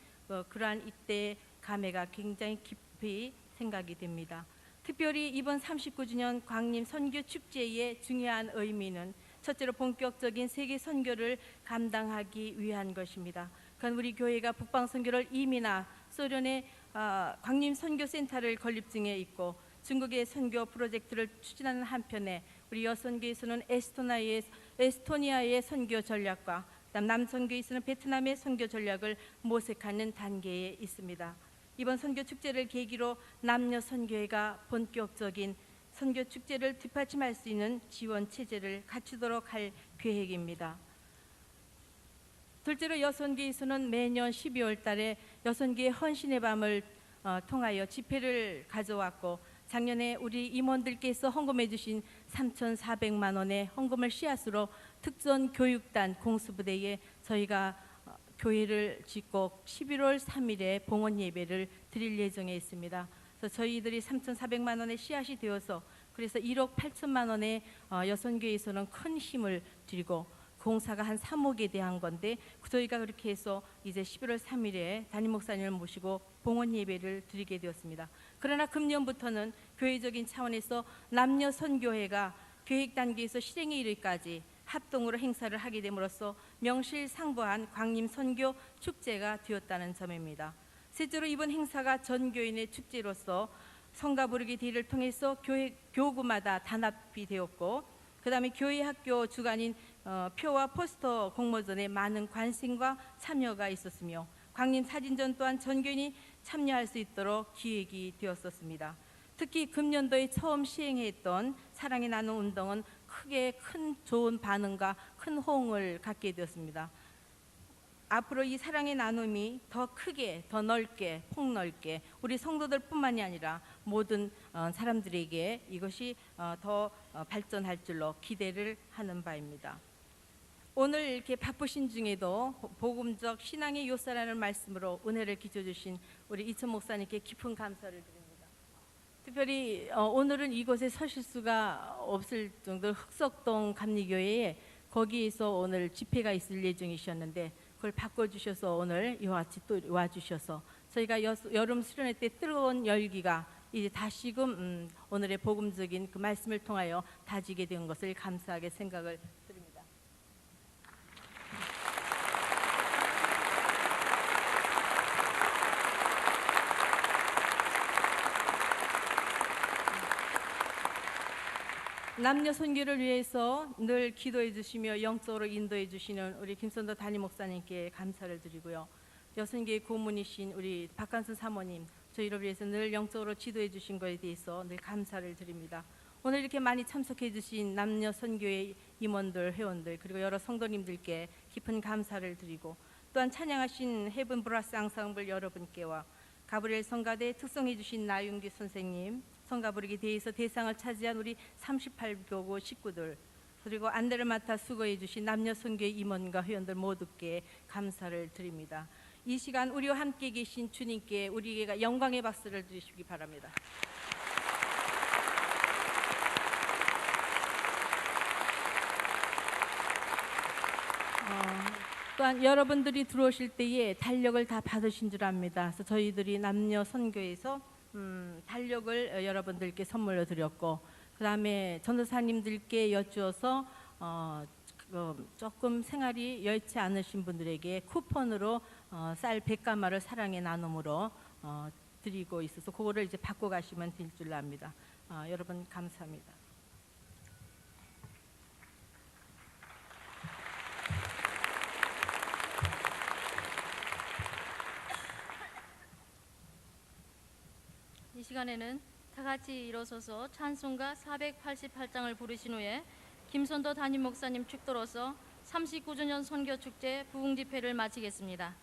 그러한 이때의 감회가 굉장히 깊이 생각이 됩니다. 특별히 이번 39주년 광림 선교 축제의 중요한 의미는 첫째로 본격적인 세계 선교를 감당하기 위한 것입니다. 그건 우리 교회가 북방 선교를 이미나 소련의 광림 선교센터를 건립 중에 있고 중국의 선교 프로젝트를 추진하는 한편에 우리 여선교에서는 에스토니아의 선교 전략과 남선교에서는 베트남의 선교 전략을 모색하는 단계에 있습니다. 이번 선교 축제를 계기로 남녀 선교회가 본격적인 선교 축제를 뒷받침할 수 있는 지원 체제를 갖추도록 할 계획입니다. 둘째로 여선교에서는 매년 12월 달에 여선교의 헌신의 밤을 통하여 집회를 가져왔고 작년에 우리 임원들께서 헌금해 주신 3,400만 원의 헌금을 씨앗으로 특전 교육단 공수부대에 저희가 교회를 짓고 11월 3일에 봉헌 예배를 드릴 예정에 있습니다. 그래서 저희들이 3,400만 원의 씨앗이 되어서 그래서 1억 8천만 원의 여선교회에서는 큰 힘을 드리고 공사가 한 3억에 대한 건데 저희가 그렇게 해서 이제 11월 3일에 담임 목사님을 모시고 봉헌 예배를 드리게 되었습니다. 그러나 금년부터는 교회적인 차원에서 남녀 선교회가 계획 단계에서 실행에 이르기까지 합동으로 행사를 하게 됨으로써 명실상부한 광림 선교 축제가 되었다는 점입니다. 실제로 이번 행사가 전 교인의 축제로서 성가 부르기 대회를 통해서 교구마다 단합이 되었고 그 다음에 교회 학교 주관인 표와 포스터 공모전에 많은 관심과 참여가 있었으며 광림 사진전 또한 전 교인이 참여할 수 있도록 기획이 되었었습니다. 특히 금년도에 처음 시행했던 사랑의 나눔 운동은 크게 큰 좋은 반응과 큰 호응을 갖게 되었습니다. 앞으로 이 사랑의 나눔이 더 크게, 더 넓게, 폭넓게 우리 성도들뿐만이 아니라 모든 사람들에게 이것이 더 발전할 줄로 기대를 하는 바입니다. 오늘 이렇게 바쁘신 중에도 복음적 신앙의 요사라는 말씀으로 은혜를 기줘 주신 우리 이천 목사님께 깊은 감사를 드립니다. 특별히 오늘은 이곳에 서실 수가 없을 정도로 흑석동 감리교회에 거기에서 오늘 집회가 있을 예정이셨는데 그걸 바꿔주셔서 오늘 이와 같이 또 와주셔서 저희가 여름 수련회 때 뜨거운 열기가 이제 다시금 오늘의 복음적인 그 말씀을 통하여 다지게 된 것을 감사하게 생각을 드립니다. 남녀 선교를 위해서 늘 기도해 주시며 영적으로 인도해 주시는 우리 김선도 담임 목사님께 감사를 드리고요. 여선교회 고문이신 우리 박한순 사모님 저희를 위해서 늘 영적으로 지도해 주신 것에 대해서 늘 감사를 드립니다. 오늘 이렇게 많이 참석해 주신 남녀 선교회 임원들, 회원들 그리고 여러 성도님들께 깊은 감사를 드리고 또한 찬양하신 헤븐 브라스 앙상블 여러분께와 가브리엘 성가대 특성해 주신 나윤기 선생님 성가 부르기 대회에서 대상을 차지한 우리 38교구 식구들 그리고 안대를 맡아 수고해 주신 남녀 선교회 임원과 회원들 모두께 감사를 드립니다. 이 시간 우리와 함께 계신 주님께 우리에게 영광의 박수를 드리시기 바랍니다. 또한 여러분들이 들어오실 때에 달력을 다 받으신 줄 압니다. 그래서 저희들이 남녀 선교에서 달력을 여러분들께 선물로 드렸고, 그다음에 전도사님들께 여쭈어서 조금 생활이 여의치 않으신 분들에게 쿠폰으로 쌀 100가마를 사랑의 나눔으로 드리고 있어서 그거를 이제 받고 가시면 될 줄 압니다. 여러분 감사합니다. 이 시간에는 다 같이 일어서서 찬송가 488장을 부르신 후에 김선도 담임 목사님 축도로서 39주년 선교축제 부흥집회를 마치겠습니다.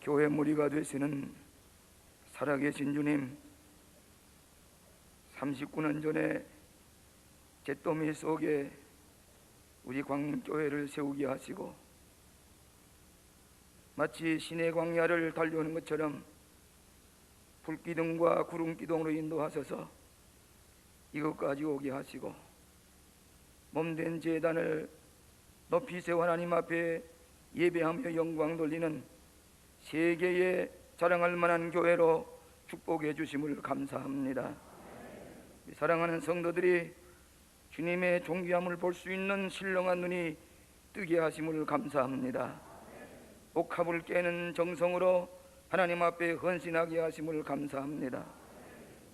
교회 무리가 되시는 살아계신 주님, 39년 전에 잿더미 속에 우리 광림교회를 세우게 하시고 마치 시내 광야를 달려오는 것처럼 불기둥과 구름기둥으로 인도하셔서 이것까지 오게 하시고 몸된 제단을 높이 세워 하나님 앞에 예배하며 영광 돌리는 세계에 자랑할 만한 교회로 축복해 주심을 감사합니다. 사랑하는 성도들이 주님의 존귀함을 볼 수 있는 신령한 눈이 뜨게 하심을 감사합니다. 옥합을 깨는 정성으로 하나님 앞에 헌신하게 하심을 감사합니다.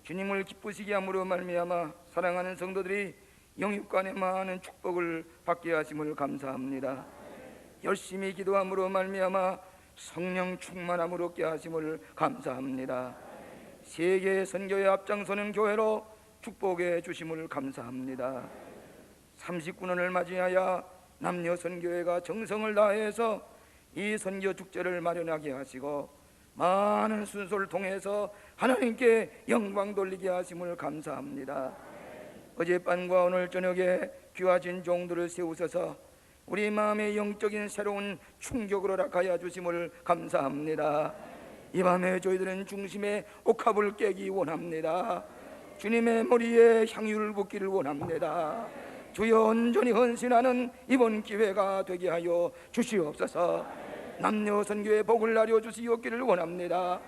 주님을 기쁘시게 함으로 말미암아 사랑하는 성도들이 영육간에 많은 축복을 받게 하심을 감사합니다. 열심히 기도함으로 말미암아 성령 충만함으로 얻게 하심을 감사합니다. 세계 선교에 앞장서는 교회로 축복해 주심을 감사합니다. 39년을 맞이하여 남녀 선교회가 정성을 다해서 이 선교 축제를 마련하게 하시고 많은 순서를 통해서 하나님께 영광 돌리게 하심을 감사합니다. 어젯밤과 오늘 저녁에 귀하신 종들을 세우셔서 우리 마음의 영적인 새로운 충격으로 락하여 주심을 감사합니다. 이 밤에 저희들은 중심에 옥합을 깨기 원합니다. 주님의 머리에 향유를 붓기를 원합니다. 주여 온전히 헌신하는 이번 기회가 되게 하여 주시옵소서. 남녀 선교의 복을 나려 주시옵기를 원합니다.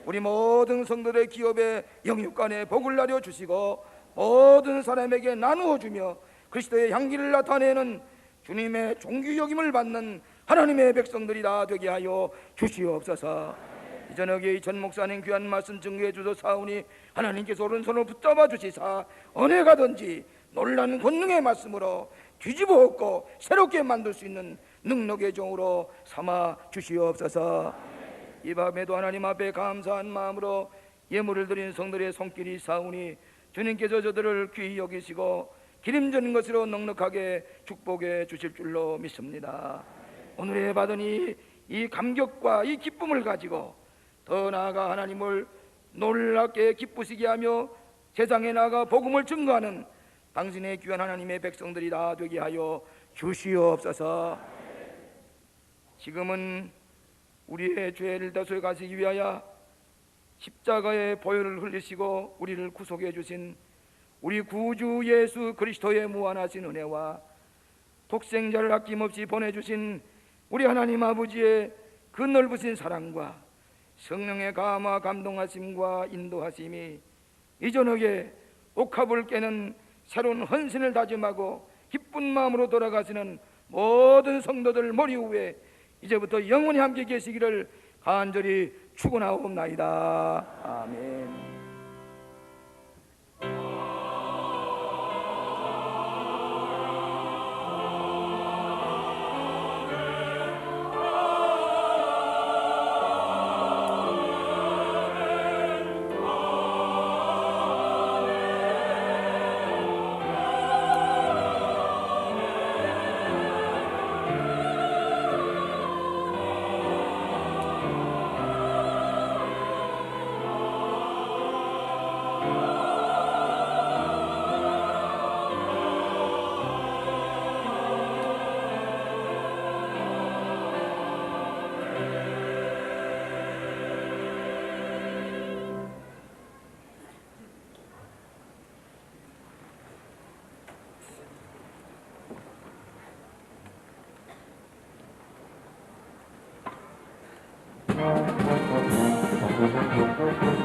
우리 모든 성도들의 기업에 영육간에 복을 나려 주시고 모든 사람에게 나누어 주며 그리스도의 향기를 나타내는 주님의 종기 여김을 받는 하나님의 백성들이 다 되게 하여 주시옵소서. 이 저녁에 이 전 목사님 귀한 말씀 증거해 주소사오니 하나님께서 오른손을 붙잡아 주시사 어느 가든지 놀라는 권능의 말씀으로 뒤집어 엎고 새롭게 만들 수 있는 능력의 종으로 삼아 주시옵소서. 이 밤에도 하나님 앞에 감사한 마음으로 예물을 드린 성들의 손길이 사오니 주님께서 저들을 귀히 여기시고 기름진 것으로 넉넉하게 축복해 주실 줄로 믿습니다. 오늘에 받은 이 감격과 이 기쁨을 가지고 더 나아가 하나님을 놀랍게 기쁘시게 하며 세상에 나가 복음을 증거하는 당신의 귀한 하나님의 백성들이 다 되게 하여 주시옵소서. 지금은 우리의 죄를 다스려 가시기 위하여 십자가의 보혈을 흘리시고 우리를 구속해 주신 우리 구주 예수 그리스도의 무한하신 은혜와 독생자를 아낌없이 보내주신 우리 하나님 아버지의 그 넓으신 사랑과 성령의 감화 감동하심과 인도하심이 이 저녁에 옥합을 깨는 새로운 헌신을 다짐하고 기쁜 마음으로 돌아가시는 모든 성도들 머리 위에 이제부터 영원히 함께 계시기를 간절히 축원하옵나이다. 아멘. Thank you.